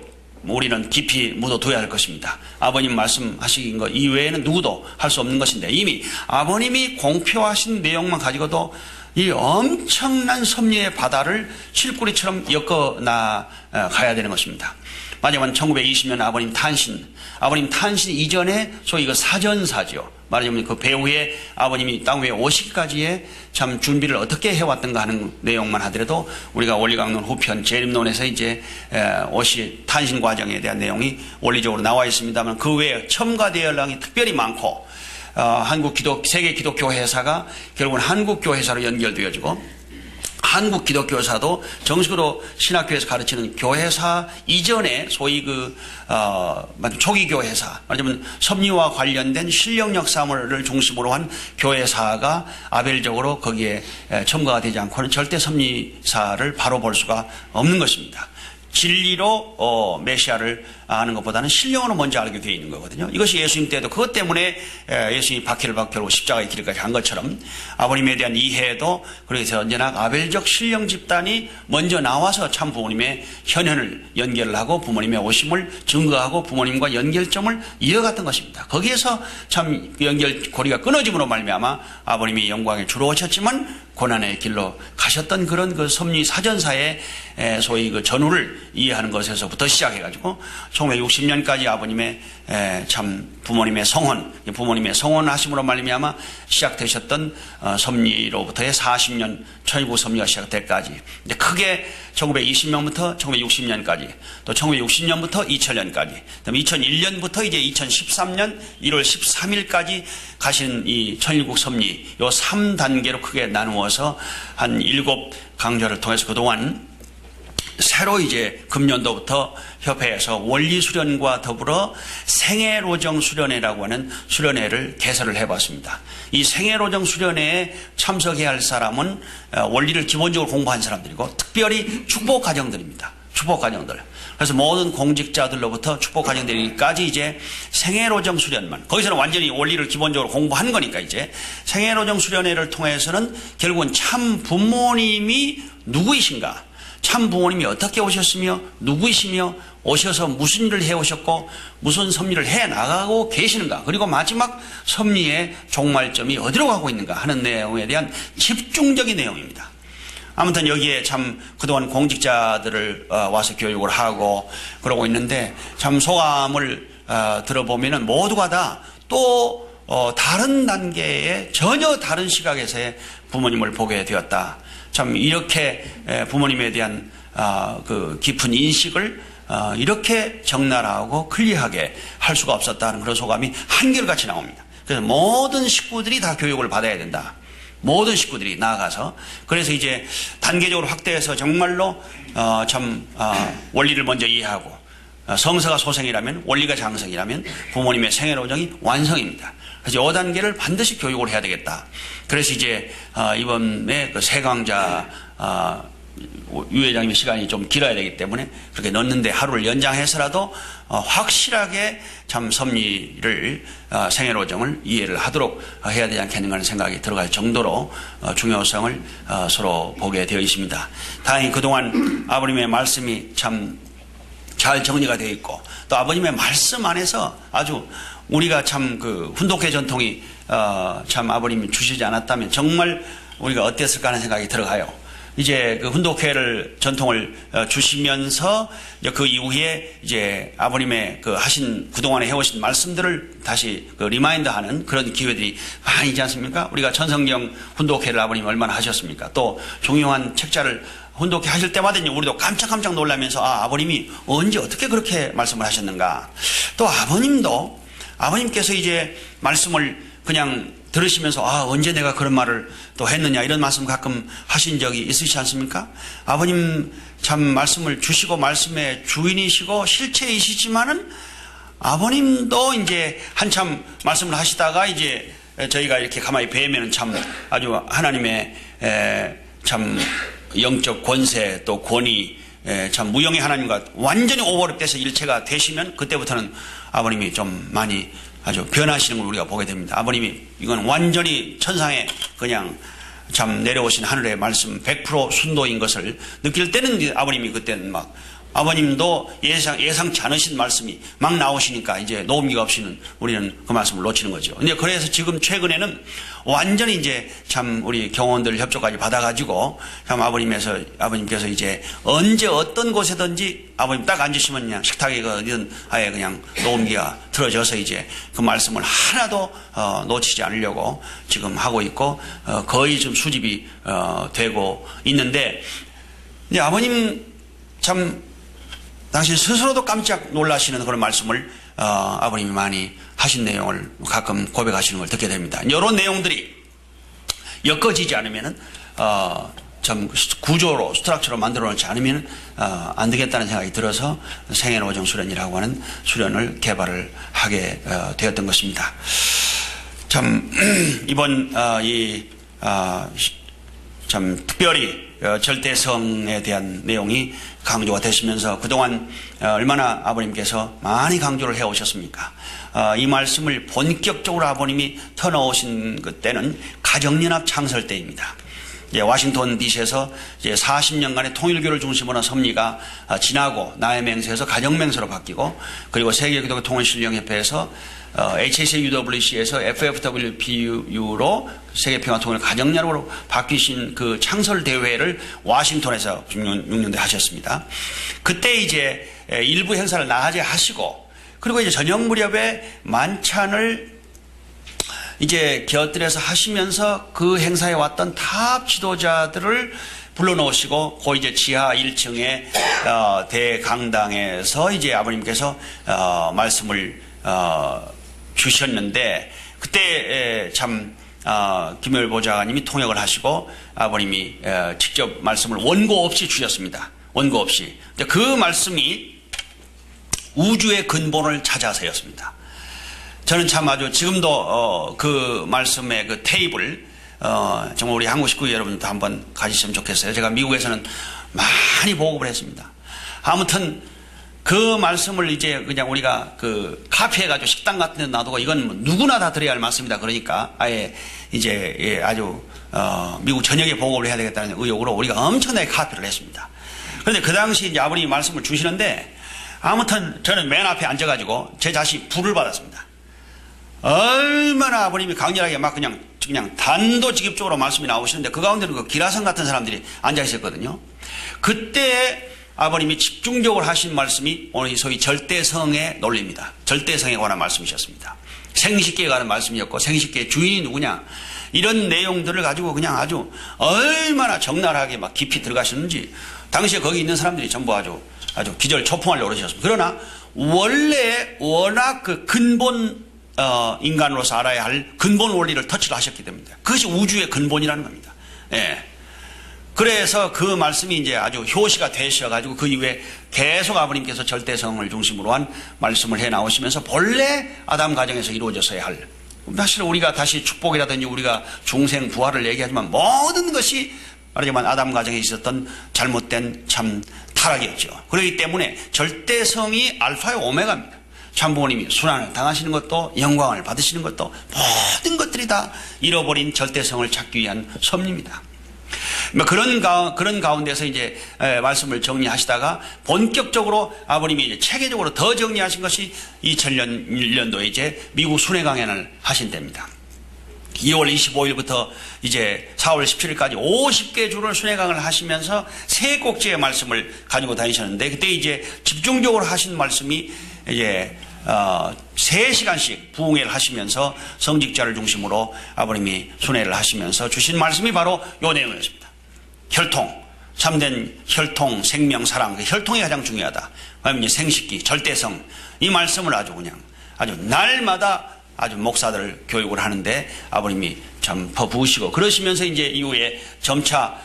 우리는 깊이 묻어둬야 할 것입니다. 아버님 말씀하신 것 이외에는 누구도 할 수 없는 것인데 이미 아버님이 공표하신 내용만 가지고도 이 엄청난 섭리의 바다를 실꾸리처럼 엮어나 가야 되는 것입니다. 마지막은 1920년 아버님 탄신 이전에 소위 그 사전사죠. 말하자면 그 배후에 아버님이 땅 위에 오시기까지의 참 준비를 어떻게 해왔던가 하는 내용만 하더라도 우리가 원리강론 후편 재림론에서 이제 탄신 과정에 대한 내용이 원리적으로 나와 있습니다만 그 외에 첨가대열랑이 특별히 많고 세계 기독교 회사가 결국은 한국 교회사로 연결되어지고 한국 기독교사도 정식으로 신학교에서 가르치는 교회사 이전에 소위 초기 교회사, 말하자면 섭리와 관련된 실력력 사물을 중심으로 한 교회사가 아벨적으로 거기에 첨가가 되지 않고는 절대 섭리사를 바로 볼 수가 없는 것입니다. 진리로 메시아를 아는 것보다는 신령으로 먼저 알게 되어 있는 거거든요. 이것이 예수님 때도 그것 때문에 예수님이 박해를 받고 결국 십자가의 길까지 간 것처럼 아버님에 대한 이해도 그래서 언제나 아벨적 신령 집단이 먼저 나와서 참 부모님의 현현을 연결을 하고 부모님의 오심을 증거하고 부모님과 연결점을 이어갔던 것입니다. 거기에서 참 연결고리가 끊어짐으로 말미암아 아버님이 영광에 주로 오셨지만 고난의 길로 가셨던 그런 그 섭리 사전사의 소위 그 전후를 이해하는 것에서부터 시작해가지고 1960년까지 아버님의 참 부모님의 성혼하심으로 말미암아 시작되셨던 섭리로부터의 40년 천일국 섭리가 시작될 때까지 크게 1920년부터 1960년까지 또 1960년부터 2000년까지 그다음에 2001년부터 이제 2013년 1월 13일까지 가신 이 천일국 섭리 요 3단계로 크게 나누어서 한 7강좌를 통해서 그동안 새로 이제 금년도부터 협회에서 원리 수련과 더불어 생애로정 수련회라고 하는 수련회를 개설을 해봤습니다. 이 생애로정 수련회에 참석해야 할 사람은 원리를 기본적으로 공부한 사람들이고 특별히 축복 가정들입니다. 축복 가정들. 그래서 모든 공직자들로부터 축복 가정들까지 이제 생애로정 수련만 거기서는 완전히 원리를 기본적으로 공부한 거니까 이제 생애로정 수련회를 통해서는 결국은 참 부모님이 누구이신가? 참 부모님이 어떻게 오셨으며 누구이시며 오셔서 무슨 일을 해오셨고 무슨 섭리를 해나가고 계시는가 그리고 마지막 섭리의 종말점이 어디로 가고 있는가 하는 내용에 대한 집중적인 내용입니다. 아무튼 여기에 참 그동안 공직자들을 와서 교육을 하고 그러고 있는데 참 소감을 들어보면은 모두가 다 또 다른 단계의 전혀 다른 시각에서의 부모님을 보게 되었다. 참 이렇게 부모님에 대한 그 깊은 인식을 이렇게 적나라하고 클리어하게 할 수가 없었다는 그런 소감이 한결같이 나옵니다. 그래서 모든 식구들이 다 교육을 받아야 된다. 모든 식구들이 나아가서 그래서 이제 단계적으로 확대해서 정말로 원리를 먼저 이해하고 성서가 소생이라면 원리가 장성이라면 부모님의 생애로정이 완성입니다. 그래서 5단계를 반드시 교육을 해야 되겠다. 그래서 이제 이번에 그 세 강좌 유 회장님의 시간이 좀 길어야 되기 때문에 그렇게 넣는데 하루를 연장해서라도 확실하게 참 섭리를 생애로정을 이해를 하도록 해야 되지 않겠는가 하는 생각이 들어갈 정도로 중요성을 서로 보게 되어 있습니다. 다행히 그동안 아버님의 말씀이 참 잘 정리가 되어 있고 또 아버님의 말씀 안에서 아주 우리가 참 그 훈독회 전통이 참 아버님이 주시지 않았다면 정말 우리가 어땠을까 하는 생각이 들어가요. 이제 그 훈독회를 전통을 주시면서 그 이후에 이제 아버님의 그 하신 그동안에 해오신 말씀들을 다시 그 리마인드하는 그런 기회들이 많이 있지 않습니까? 우리가 천성경 훈독회를 아버님 얼마나 하셨습니까? 또 종용한 책자를 훈독회 하실 때마다 우리도 깜짝깜짝 놀라면서 아버님이 언제 어떻게 그렇게 말씀을 하셨는가? 또 아버님께서 이제 말씀을 그냥 들으시면서 언제 내가 그런 말을 또 했느냐 이런 말씀 가끔 하신 적이 있으시지 않습니까? 아버님 참 말씀을 주시고 말씀의 주인이시고 실체이시지만은 아버님도 이제 한참 말씀을 하시다가 이제 저희가 이렇게 가만히 뵈면은 참 아주 하나님의 참 영적 권세 또 권위 참 무형의 하나님과 완전히 오버랩돼서 일체가 되시면 그때부터는 아버님이 좀 많이 아주 변하시는 걸 우리가 보게 됩니다. 아버님이 이건 완전히 천상에 그냥 참 내려오신 하늘의 말씀 100% 순도인 것을 느낄 때는 아버님이 그때는 막 아버님도 예상치 않으신 말씀이 막 나오시니까 이제 녹음기가 없이는 우리는 그 말씀을 놓치는 거죠. 근데 그래서 지금 최근에는 완전히 이제 참 우리 경호원들 협조까지 받아가지고 참 아버님께서 이제 언제 어떤 곳에든지 아버님 딱 앉으시면 그냥 식탁에 어디든 아예 그냥 녹음기가 틀어져서 이제 그 말씀을 하나도 놓치지 않으려고 지금 하고 있고 거의 좀 수집이 되고 있는데 이제 아버님 참 당신 스스로도 깜짝 놀라시는 그런 말씀을 아버님이 많이 하신 내용을 가끔 고백하시는 걸 듣게 됩니다. 이런 내용들이 엮어지지 않으면은 참 구조로 스트럭처로 만들어 놓지 않으면 안 되겠다는 생각이 들어서 생애노정 수련이라고 하는 수련을 개발을 하게 되었던 것입니다. 참 이번 참 특별히 절대성에 대한 내용이 강조가 되시면서 그동안 얼마나 아버님께서 많이 강조를 해오셨습니까? 이 말씀을 본격적으로 아버님이 터놓으신 그때는 가정연합 창설 때입니다. 워싱턴 DC에서 이제 40년간의 통일교를 중심으로 한 섭리가 지나고 나의 맹세에서 가정맹세로 바뀌고 그리고 세계기독교 통일신령협회에서 HACUWC에서 FFWPU로 세계평화통일 가정연합으로 바뀌신 그 창설 대회를 워싱턴에서 6년대 하셨습니다. 그때 이제 일부 행사를 나하게 하시고 그리고 이제 저녁 무렵에 만찬을 이제 곁들여서 하시면서 그 행사에 왔던 탑 지도자들을 불러놓으시고 그 이제 지하 1층의 대강당에서 이제 아버님께서 말씀을 주셨는데 그때 참 김효일 보좌관님이 통역을 하시고 아버님이 직접 말씀을 원고 없이 주셨습니다. 원고 없이. 그 말씀이 우주의 근본을 찾아서였습니다. 저는 참 아주 지금도 그 말씀의 그 테이블 정말 우리 한국 식구 여러분도 한번 가지시면 좋겠어요. 제가 미국에서는 많이 보급을 했습니다. 아무튼 그 말씀을 이제 그냥 우리가 그 카피해가지고 식당 같은 데 놔두고 이건 뭐 누구나 다 드려야 할 말씀이다. 그러니까 아예 이제 아주 미국 전역에 보급을 해야 되겠다는 의욕으로 우리가 엄청나게 카피를 했습니다. 그런데 그 당시 이제 아버님이 말씀을 주시는데 아무튼 저는 맨 앞에 앉아가지고 제 자신이 불을 받았습니다. 얼마나 아버님이 강렬하게 막 그냥 단도직입적으로 말씀이 나오시는데 그 가운데는 그 기라성 같은 사람들이 앉아 있었거든요. 그때 아버님이 집중적으로 하신 말씀이 오늘 소위 절대성의 논리입니다. 절대성에 관한 말씀이셨습니다. 생식계에 관한 말씀이었고 생식계의 주인이 누구냐 이런 내용들을 가지고 그냥 아주 얼마나 적나라하게 막 깊이 들어가셨는지 당시에 거기 있는 사람들이 전부 아주 기절초풍하려고 그러셨습니다. 그러나 원래 워낙 그 근본 인간으로서 알아야 할 근본 원리를 터치를 하셨기 때문에 그것이 우주의 근본이라는 겁니다. 예. 그래서 그 말씀이 이제 아주 효시가 되셔가지고 그 이후에 계속 아버님께서 절대성을 중심으로 한 말씀을 해 나오시면서 본래 아담 가정에서 이루어졌어야 할 사실 우리가 다시 축복이라든지 우리가 중생 부활을 얘기하지만 모든 것이 말하자면 아담 가정에 있었던 잘못된 참 타락이었죠. 그렇기 때문에 절대성이 알파의 오메가입니다. 참부모님이 순환을 당하시는 것도 영광을 받으시는 것도 모든 것들이 다 잃어버린 절대성을 찾기 위한 섭리입니다. 그런 가운데서 이제 말씀을 정리하시다가 본격적으로 아버님이 이제 체계적으로 더 정리하신 것이 2001년도에 이제 미국 순회 강연을 하신 때입니다. 2월 25일부터 이제 4월 17일까지 50개 주를 순회 강연을 하시면서 세 꼭지의 말씀을 가지고 다니셨는데 그때 이제 집중적으로 하신 말씀이 이제 3시간씩 부흥회를 하시면서 성직자를 중심으로 아버님이 순회를 하시면서 주신 말씀이 바로 이 내용이었습니다. 혈통, 참된 혈통, 생명, 사랑, 그 혈통이 가장 중요하다. 그다음에 이제 생식기, 절대성 이 말씀을 아주 날마다 아주 목사들 교육을 하는데 아버님이 참 퍼부으시고 그러시면서 이제 이후에 점차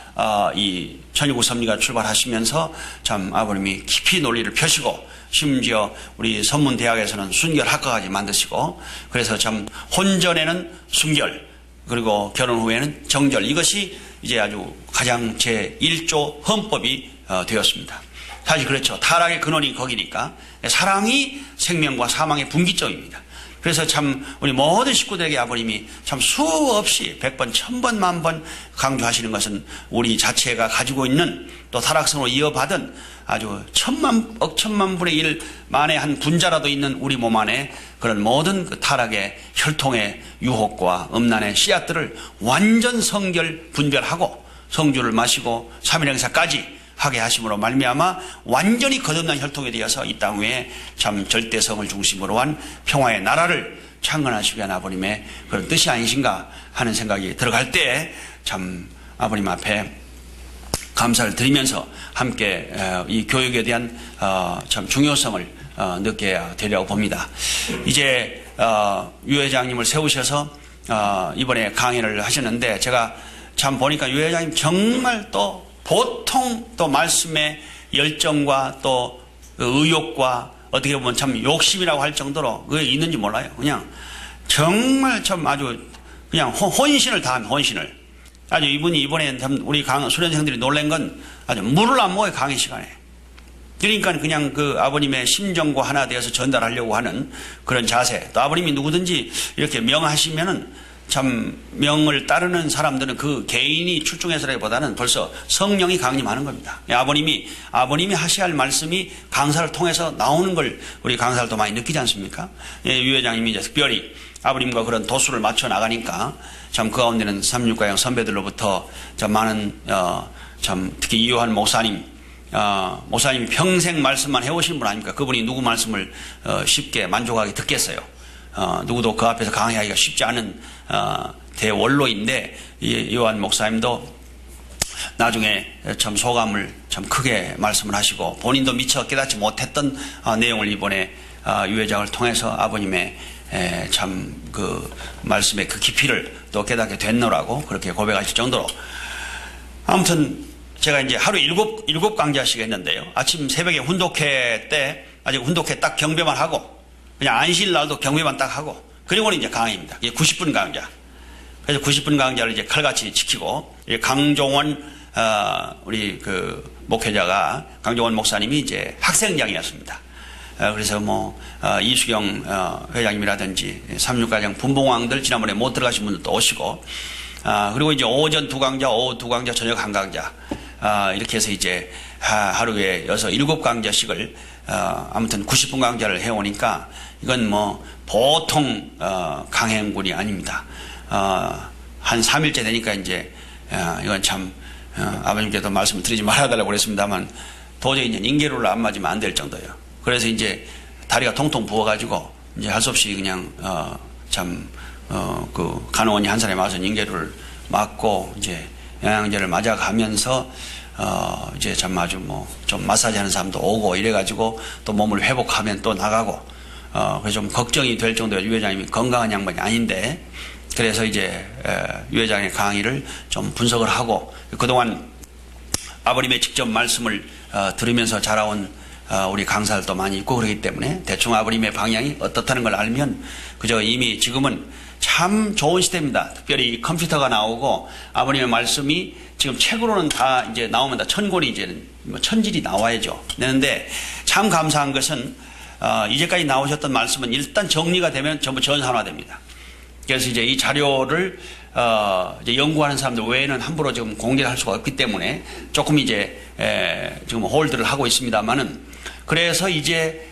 이 천일국 섭리가 출발하시면서 참 아버님이 깊이 논리를 펴시고 심지어 우리 선문대학에서는 순결학과까지 만드시고 그래서 참 혼전에는 순결 그리고 결혼 후에는 정절 이것이 이제 아주 가장 제1조 헌법이 되었습니다. 사실 그렇죠. 타락의 근원이 거기니까 사랑이 생명과 사망의 분기점입니다. 그래서 참 우리 모든 식구들에게 아버님이 참 수없이 100번, 1000번, 10,000번 강조하시는 것은 우리 자체가 가지고 있는 또 타락성으로 이어받은 아주 천만 분의 1 만에 한 분자라도 있는 우리 몸 안에 그런 모든 그 타락의 혈통의 유혹과 음란의 씨앗들을 완전 성결 분별하고 성주를 마시고 3일 행사까지 하게 하심으로 말미암아 완전히 거듭난 혈통이 되어서 이 땅 위에 참 절대성을 중심으로 한 평화의 나라를 창건하시기 위한 아버님의 그런 뜻이 아니신가 하는 생각이 들어갈 때 참 아버님 앞에 감사를 드리면서 함께 이 교육에 대한 참 중요성을 느껴야 되려고 봅니다. 이제 유 회장님을 세우셔서 이번에 강의를 하셨는데 제가 참 보니까 유 회장님 정말 또 보통 또 말씀의 열정과 또 의욕과 어떻게 보면 참 욕심이라고 할 정도로 그게 있는지 몰라요. 그냥 정말 참 아주 그냥 혼신을 다한 혼신을. 아주 이분이 이번에 우리 수련생들이 놀란 건 아주 물을 안 먹어요, 강의 시간에. 그러니까 그냥 그 아버님의 심정과 하나 되어서 전달하려고 하는 그런 자세. 또 아버님이 누구든지 이렇게 명하시면은 참 명을 따르는 사람들은 그 개인이 출중해서라기보다는 벌써 성령이 강림하는 겁니다. 아버님이 하셔야 할 말씀이 강사를 통해서 나오는 걸 우리 강사를 또 많이 느끼지 않습니까? 유 회장님이 이제 특별히 아버님과 그런 도수를 맞춰 나가니까 참 그 가운데는 36가형 선배들로부터 참 많은 참 특히 이요한 목사님이 평생 말씀만 해오신 분 아닙니까? 그분이 누구 말씀을 쉽게 만족하게 듣겠어요. 누구도 그 앞에서 강의하기가 쉽지 않은 대원로인데 요한 목사님도 나중에 참 소감을 참 크게 말씀을 하시고 본인도 미처 깨닫지 못했던 내용을 이번에 유 회장을 통해서 아버님의 참 그 말씀의 그 깊이를 또 깨닫게 됐노라고 그렇게 고백하실 정도로 아무튼 제가 이제 하루 일곱 강좌씩 했는데요. 아침 새벽에 훈독회 때 아직 훈독회 딱 경배만 하고 그냥 안실 날도 경배만 딱 하고 그리고는 이제 강의입니다. 이게 90분 강좌. 그래서 90분 강좌를 이제 칼같이 지키고 강종원 우리 그 목회자가 강종원 목사님이 이제 학생장이었습니다. 그래서 뭐 이수경 회장님이라든지 36가정 분봉왕들 지난번에 못 들어가신 분들도 오시고 그리고 이제 오전 2강좌, 오후 2강좌, 저녁 1강좌 이렇게 해서 이제 하루에 7강좌씩을 아무튼 90분 강좌를 해오니까 이건 뭐 보통 강행군이 아닙니다. 한 3일째 되니까 이제 이건 참 아버님께도 말씀을 드리지 말아달라고 그랬습니다만 도저히 이제 인계로를 안 맞으면 안 될 정도예요. 그래서 이제 다리가 통통 부어가지고 이제 할 수 없이 그냥 그 간호원이 한 사람이 와서 인계로를 맞고 이제 영양제를 맞아가면서 이제 참 아주 뭐 좀 마사지 하는 사람도 오고 이래가지고 또 몸을 회복하면 또 나가고 그래서 좀 걱정이 될 정도로 유 회장님이 건강한 양반이 아닌데 그래서 이제 유 회장의 강의를 좀 분석을 하고 그동안 아버님의 직접 말씀을 들으면서 자라온 우리 강사들도 많이 있고 그러기 때문에 대충 아버님의 방향이 어떻다는 걸 알면 그저 이미 지금은 참 좋은 시대입니다. 특별히 컴퓨터가 나오고 아버님의 말씀이 지금 책으로는 다 이제 나오면 다 천권이 이제는 뭐 천질이 나와야죠. 되는데 참 감사한 것은 이제까지 나오셨던 말씀은 일단 정리가 되면 전부 전산화됩니다. 그래서 이제 이 자료를 이제 연구하는 사람들 외에는 함부로 지금 공개를 할 수가 없기 때문에 조금 이제 지금 홀드를 하고 있습니다만은 그래서 이제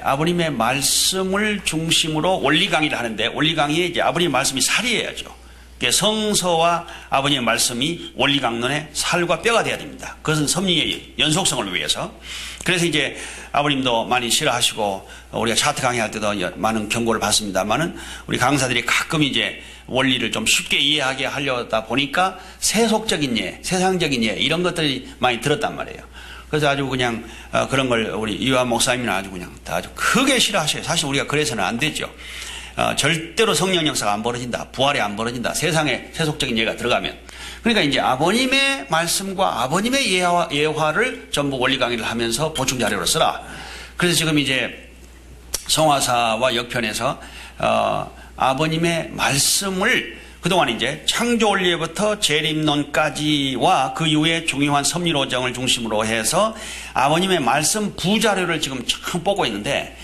아버님의 말씀을 중심으로 원리 강의를 하는데 원리 강의에 이제 아버님의 말씀이 살이어야죠. 성서와 아버님의 말씀이 원리 강론의 살과 뼈가 돼야 됩니다. 그것은 섭리의 연속성을 위해서. 그래서 이제 아버님도 많이 싫어하시고 우리가 차트 강의할 때도 많은 경고를 받습니다만은 우리 강사들이 가끔 이제 원리를 좀 쉽게 이해하게 하려다 보니까 세속적인 예, 세상적인 예 이런 것들이 많이 들었단 말이에요. 그래서 아주 그냥 그런 걸 우리 이완 목사님이나 아주 그냥 다 아주 크게 싫어하셔요. 사실 우리가 그래서는 안 되죠. 절대로 성령 역사가 안 벌어진다. 부활이 안 벌어진다. 세상에 세속적인 예가 들어가면. 그러니까 이제 아버님의 말씀과 아버님의 예화를 전부 원리 강의를 하면서 보충 자료로 쓰라. 그래서 지금 이제 성화사와 역편에서 아버님의 말씀을 그동안 이제 창조 원리부터 재림론까지와 그 이후에 중요한 섭리로정을 중심으로 해서 아버님의 말씀 부자료를 지금 참 뽑고 있는데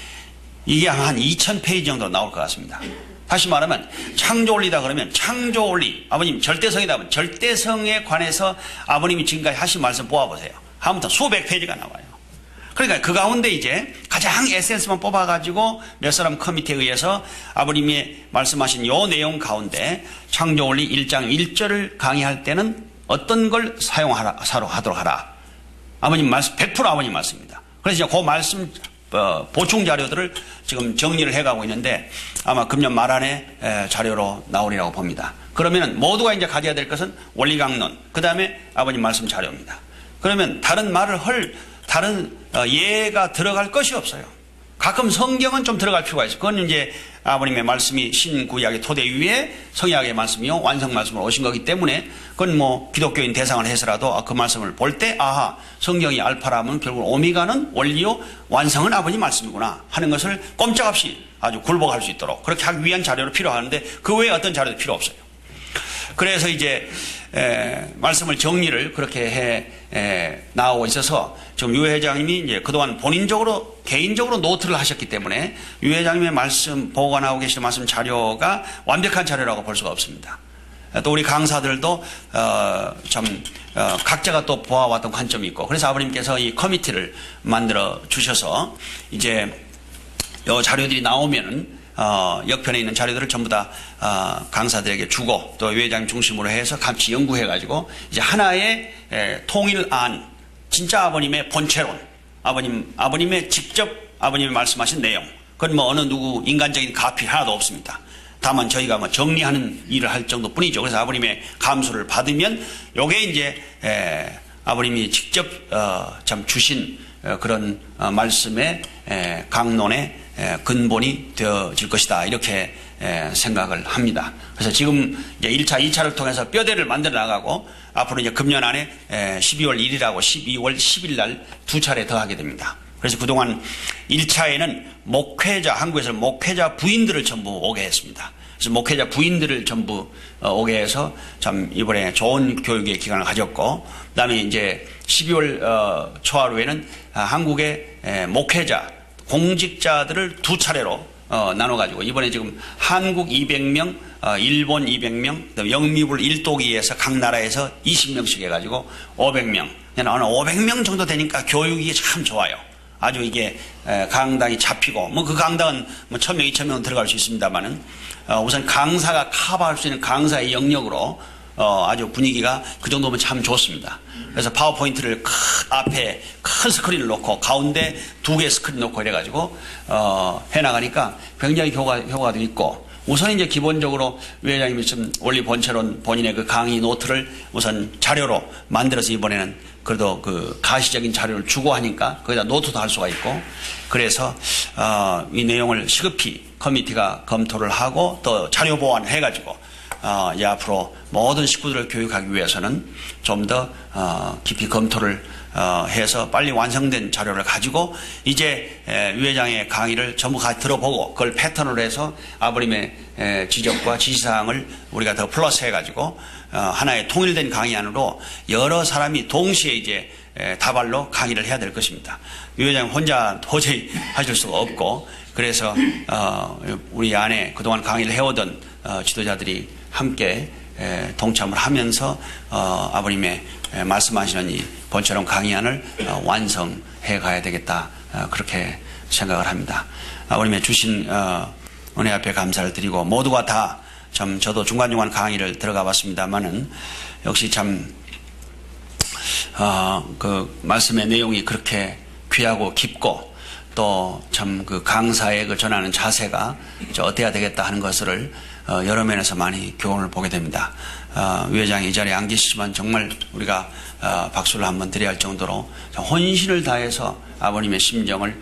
이게 한 2000페이지 정도 나올 것 같습니다. 다시 말하면 창조원리다 그러면 창조원리, 아버님 절대성이다 하면 절대성에 관해서 아버님이 지금까지 하신 말씀 뽑아보세요. 하부터 수백 페이지가 나와요. 그러니까 그 가운데 이제 가장 에센스만 뽑아가지고 몇 사람 커미티에 의해서 아버님이 말씀하신 요 내용 가운데 창조원리 1장 1절을 강의할 때는 어떤 걸 사용하도록 하라. 아버님 말씀, 100% 아버님 말씀입니다. 그래서 그 말씀 보충 자료들을 지금 정리를 해가고 있는데 아마 금년 말 안에 자료로 나오리라고 봅니다. 그러면 모두가 이제 가져야 될 것은 원리강론, 그 다음에 아버님 말씀 자료입니다. 그러면 다른 말을 다른 예가 들어갈 것이 없어요. 가끔 성경은 좀 들어갈 필요가 있어요. 그건 이제 아버님의 말씀이 신구약의 토대 위에 성약의 말씀이요 완성 말씀으로 오신 거기 때문에 그건 뭐 기독교인 대상을 해서라도 그 말씀을 볼 때 아하 성경이 알파라면 결국 오메가는 원리요 완성은 아버님 말씀이구나 하는 것을 꼼짝없이 아주 굴복할 수 있도록 그렇게 하기 위한 자료로 필요하는데 그 외에 어떤 자료도 필요 없어요. 그래서 이제 말씀을 정리를 그렇게 해 나오고 있어서 지금 유 회장님이 이제 그동안 본인적으로 개인적으로 노트를 하셨기 때문에 유 회장님의 말씀 보관하고 계시는 말씀 자료가 완벽한 자료라고 볼 수가 없습니다. 또 우리 강사들도 각자가 또 보아왔던 관점이 있고 그래서 아버님께서 이 커미티를 만들어 주셔서 이제 이 자료들이 나오면은 역편에 있는 자료들을 전부 다 강사들에게 주고 또 유 회장님 중심으로 해서 같이 연구해가지고 이제 하나의 통일안, 진짜 아버님의 본체론, 아버님의 직접 아버님이 말씀하신 내용, 그건 뭐 어느 누구 인간적인 가필 하나도 없습니다. 다만 저희가 뭐 정리하는 일을 할 정도뿐이죠. 그래서 아버님의 감수를 받으면 요게 이제 아버님이 직접 참 주신 그런 말씀의 강론의 근본이 되어질 것이다. 이렇게 생각을 합니다. 그래서 지금 이제 1차, 2차를 통해서 뼈대를 만들어 나가고 앞으로 이제 금년 안에 12월 1일하고 12월 10일 날 두 차례 더 하게 됩니다. 그래서 그동안 1차에는 한국에서는 목회자 부인들을 전부 오게 했습니다. 그래서 목회자 부인들을 전부 오게 해서 참 이번에 좋은 교육의 기간을 가졌고, 그 다음에 이제 12월 초하루에는 한국의 목회자, 공직자들을 두 차례로 나눠가지고 이번에 지금 한국 200명, 일본 200명, 영미불 1도기에서 각 나라에서 20명씩 해가지고 500명. 한 500명 정도 되니까 교육이 참 좋아요. 아주 이게 강당이 잡히고 뭐 그 강당은 뭐 1000명, 2000명 들어갈 수 있습니다만은 우선 강사가 커버할 수 있는 강사의 영역으로 아주 분위기가 그 정도면 참 좋습니다. 그래서 파워포인트를 앞에 큰 스크린을 놓고 가운데 2개 스크린 놓고 이래가지고 해나가니까 굉장히 효과도 있고 우선 이제 기본적으로 유 회장님이 지금 원리 본체론 본인의 그 강의 노트를 우선 자료로 만들어서 이번에는 그래도 그 가시적인 자료를 주고 하니까 거기다 노트도 할 수가 있고 그래서 이 내용을 시급히 커미티가 검토를 하고 또 자료 보완을 해가지고 이제 앞으로 모든 식구들을 교육하기 위해서는 좀 더 깊이 검토를 해서 빨리 완성된 자료를 가지고 이제 유 회장의 강의를 전부 들어보고 그걸 패턴으로 해서 아버님의 지적과 지시사항을 우리가 더 플러스 해가지고 하나의 통일된 강의 안으로 여러 사람이 동시에 이제 다발로 강의를 해야 될 것입니다. 유 회장 혼자 도저히 하실 수가 없고 그래서 우리 안에 그동안 강의를 해오던 지도자들이 함께 동참을 하면서 아버님의 말씀하시는 이 본처럼 강의안을 완성해 가야 되겠다 그렇게 생각을 합니다. 아버님의 주신 은혜 앞에 감사를 드리고 모두가 다 참 저도 중간중간 강의를 들어가 봤습니다만은 역시 참 그 말씀의 내용이 그렇게 귀하고 깊고 또 참 그 강사의 그 전하는 자세가 어때야 되겠다 하는 것을 여러 면에서 많이 교훈을 보게 됩니다. 유 회장이 이 자리에 안 계시지만 정말 우리가 박수를 한번 드려야 할 정도로 혼신을 다해서 아버님의 심정을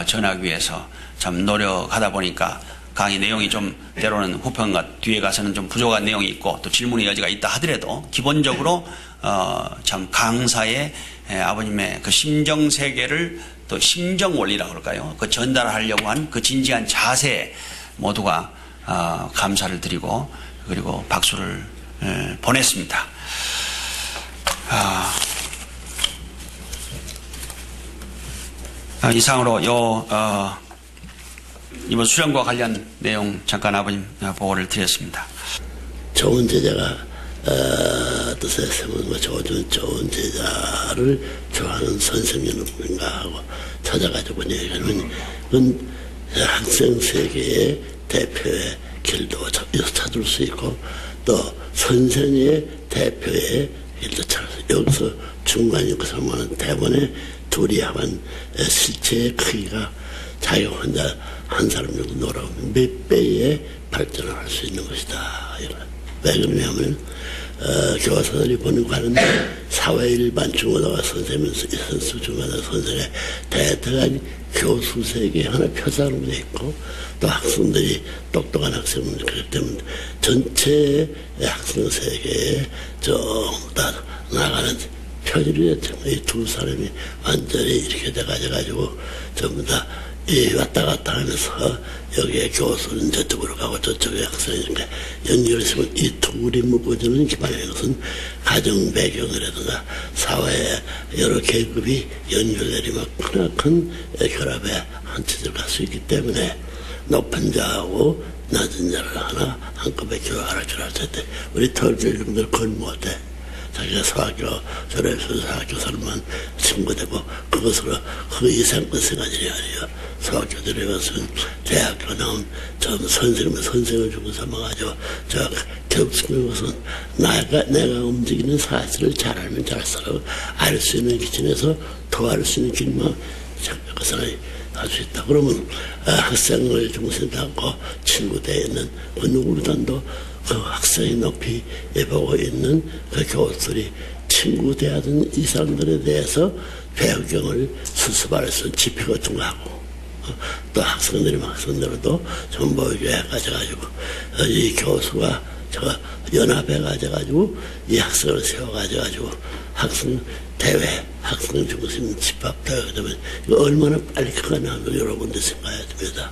전하기 위해서 참 노력하다 보니까 강의 내용이 좀 때로는 후편과 뒤에 가서는 좀 부족한 내용이 있고 또 질문의 여지가 있다 하더라도 기본적으로 참 강사의 아버님의 그 심정 세계를 또 심정 원리라고 그럴까요? 그 전달하려고 한 그 진지한 자세에 모두가 감사를 드리고 그리고 박수를 보냈습니다. 이상으로 이번 수련과 관련 내용 잠깐 아버님 보고를 드렸습니다. 좋은 제자가 뜻에 세우는 좋은 제자를 좋아하는 선생님은 누군가 하고 찾아가지고 얘기하면 그건 학생 세계의 대표의 길도 찾을 수 있고 또 선생의 대표의 길도 찾을 수 있고 여기서 중간에 그 사람은 대본에 둘이 하면 실체의 크기가 자기 혼자 한 사람 정도 놀아오면 몇 배의 발전을 할 수 있는 것이다. 왜 그러냐면 교사들이 보는 과는 사회 일반 중고등학교 선생님, 선수 중고등학교 선생의 대등한 교수 세계 하나 표상으로 되어 있고 또 학생들이 똑똑한 학생들 그렇기 때문에 전체 학생 세계에 전부 다 나가는 표준이 됐죠. 이 두 사람이 완전히 이렇게 돼가지고 전부 다 왔다 갔다 하면서 여기에 교수는 저쪽으로 가고 저쪽에 학생이 이렇게 연결했으면 이 둘이 묶어주는 기반인 것은 가정 배경이라든가 사회의 여러 계급이 연결되리면 크나큰 결합의 한치를 갈 수 있기 때문에 높은 자하고 낮은 자를 하나 한꺼번에 교육할 줄 알 텐데 우리 털교육들 그건 못해. 자기가 소학교 졸업해서 소학교 살만 친구되고 그것으로 그 이상 것 생각이 아니에요. 소학교 졸업해서 대학교 나온 전 선생을 주고 삼아가지고 저 교육시키는 것은 내가 움직이는 사실을 잘 알면 잘살아 알 수 있는 기준에서 더 알 수 있는 길만 그 사람이 할 수 있다. 그러면 학생을 중심으로 하고 친구되어 있는 그 누구보다도 그 학생이 높이 보고 있는 그 교수들이 친구 대하던 이 사람들에 대해서 배경을 수습하면서 집회 같은 거 하고 또 학생들도 전보교회 가져가지고 이 교수가 저 연합회 가져가지고 이 학생을 세워가지고 학생 대회, 학생 중심 집합대회 그러면 이거 얼마나 빨리 가능한가 여러분들 생각해야 됩니다.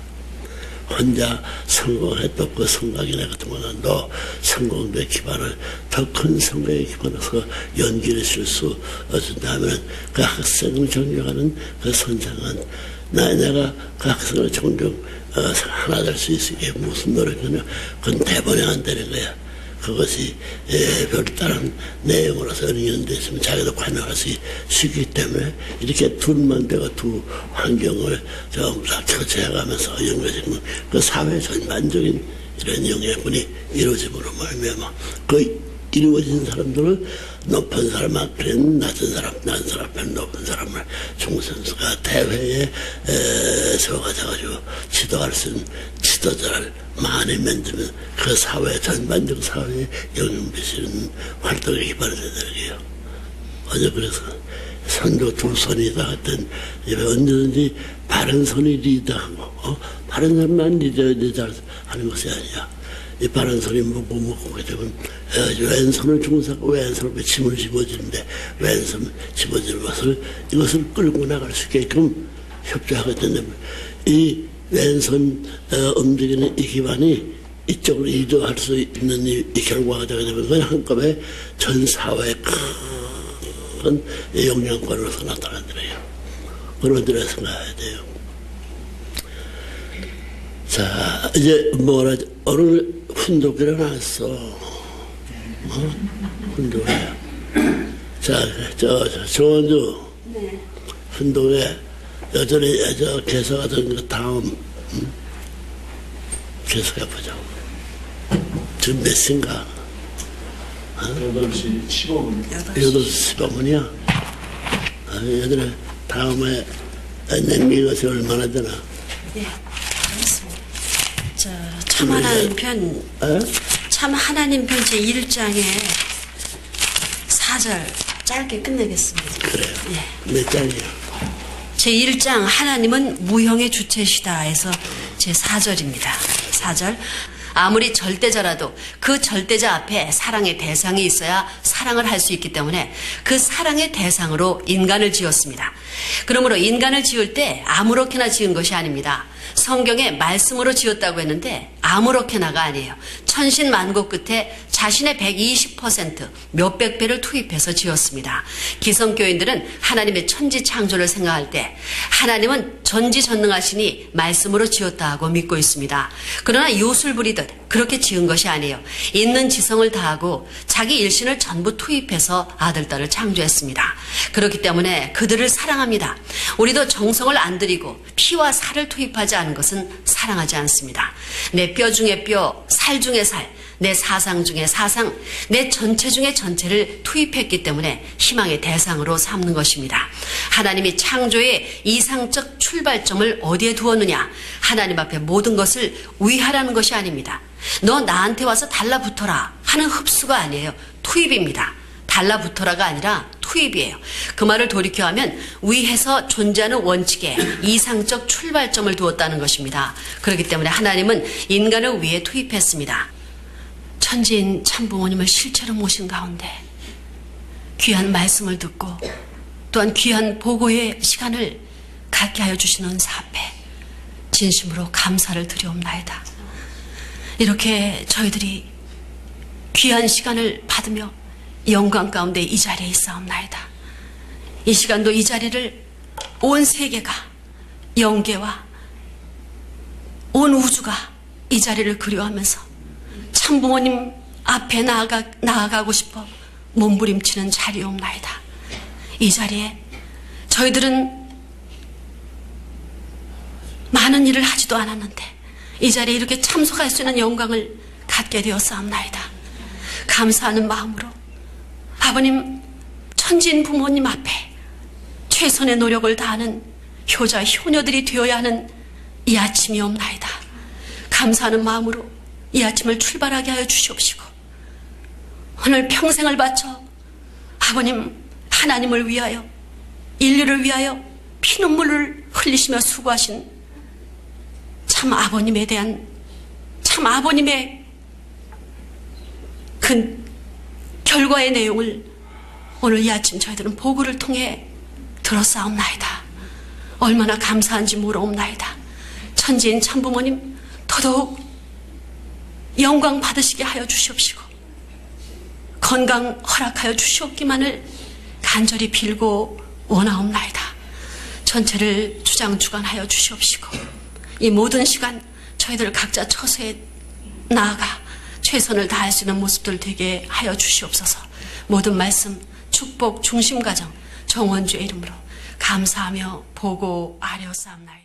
혼자 성공했던 그 성각이나 같은 거는 너 성공의 기반을 더 큰 성공의 기반에서 연결했을 수 없다면 그 학생을 존경하는 그 선생은 내가 그 학생을 존경 하나 될 수 있게 무슨 노력이냐 그건 대본에 안 되는 거야. 그것이 별다른 내용으로서 연결되어 있으면 자기도 관여할 수 있기 때문에 이렇게 둘만 되고 두 환경을 전부 다 교체해가면서 연결되는 그 사회 전반적인 이런 영역분이 이루어짐으로 말미암아 그 이루어진 사람들을 높은 사람 앞에는 낮은 사람 앞에는 높은 사람을 중선수가 대회에 세워가지고 지도할 수 있는 지도자를 많이 만들면 그 사회 전반적 사회에 영향 미치는 활동에 기반이 되더라고요. 어제 그래서 선조 두 손이다 했던 언제든지 바른 손이 리더하고 바른 사람만 리더하는 것이 아니야. 이 바른 손이 먹고 되면 왼손을 중사하고 왼손을 침을 집어주는데 왼손 집어주는 이것을 끌고 나갈 수 있게끔 협조하게 된다면 이 왼손 움직이는 이 기반이 이쪽으로 이동할 수 있는 이 결과가 되게 되면 그건 한꺼번에 전 사회에 큰 영향권으로서 나타난다고요. 그런 데를 생각해야 돼요. 자, 이제 오늘 훈독회를 나왔어. 훈독회. 자, 조원주. 네. 훈독회. 여전히 개석하던 그 다음, 개석해보자. 지금 몇 시인가? 8시 15분. 8시 15분이야? 여전히 다음에 냉기 것이 얼마나 되나? 네, 알겠습니다. 참 하나님 편, 참 하나님 편 제1장에 4절 짧게 끝내겠습니다. 그래요. 예. 몇 장이야? 제1장 하나님은 무형의 주체시다 해서 제4절입니다. 4절 아무리 절대자라도 그 절대자 앞에 사랑의 대상이 있어야 사랑을 할 수 있기 때문에 그 사랑의 대상으로 인간을 지었습니다. 그러므로 인간을 지을 때 아무렇게나 지은 것이 아닙니다. 성경에 말씀으로 지었다고 했는데 아무렇게나가 아니에요. 천신만고 끝에 자신의 120% 몇백 배를 투입해서 지었습니다. 기성교인들은 하나님의 천지창조를 생각할 때 하나님은 전지전능하시니 말씀으로 지었다 하고 믿고 있습니다. 그러나 요술 부리듯 그렇게 지은 것이 아니에요. 있는 지성을 다하고 자기 일신을 전부 투입해서 아들, 딸을 창조했습니다. 그렇기 때문에 그들을 사랑합니다. 우리도 정성을 안 들이고 피와 살을 투입하지 않은 것은 사랑하지 않습니다. 내 뼈 중에 뼈, 살 중에 살, 내 사상 중에 사상, 내 전체 중에 전체를 투입했기 때문에 희망의 대상으로 삼는 것입니다. 하나님이 창조의 이상적 출발점을 어디에 두었느냐? 하나님 앞에 모든 것을 위하라는 것이 아닙니다. 너 나한테 와서 달라붙어라 하는 흡수가 아니에요. 투입입니다. 달라붙어라가 아니라 투입이에요. 그 말을 돌이켜하면 위에서 존재하는 원칙에 이상적 출발점을 두었다는 것입니다. 그렇기 때문에 하나님은 인간을 위해 투입했습니다. 천지인 참부모님을 실제로 모신 가운데 귀한 말씀을 듣고 또한 귀한 보고의 시간을 갖게 하여 주시는 은사 앞에 진심으로 감사를 드리옵나이다. 이렇게 저희들이 귀한 시간을 받으며 영광 가운데 이 자리에 있사옵나이다. 이 시간도 이 자리를 온 세계가, 영계와 온 우주가 이 자리를 그리워하면서 참부모님 앞에 나아가고 싶어 몸부림치는 자리옵나이다. 이 자리에 저희들은 많은 일을 하지도 않았는데 이 자리에 이렇게 참석할 수 있는 영광을 갖게 되었사옵나이다. 감사하는 마음으로 아버님, 천지인 부모님 앞에 최선의 노력을 다하는 효자, 효녀들이 되어야 하는 이 아침이옵나이다. 감사하는 마음으로 이 아침을 출발하게 하여 주시옵시고 오늘 평생을 바쳐 아버님, 하나님을 위하여 인류를 위하여 피눈물을 흘리시며 수고하신 참 아버님에 대한 참 아버님의 그 결과의 내용을 오늘 이 아침 저희들은 보고를 통해 들었사옵나이다. 얼마나 감사한지 모르옵나이다. 천지인 참부모님 더더욱 영광 받으시게 하여 주시옵시고 건강 허락하여 주시옵기만을 간절히 빌고 원하옵나이다. 전체를 주장주관하여 주시옵시고 이 모든 시간 저희들 각자 처소에 나아가 최선을 다할 수 있는 모습들 되게 하여 주시옵소서. 모든 말씀, 축복, 중심가정 정원주의 이름으로 감사하며 보고 아뢰옵나이다.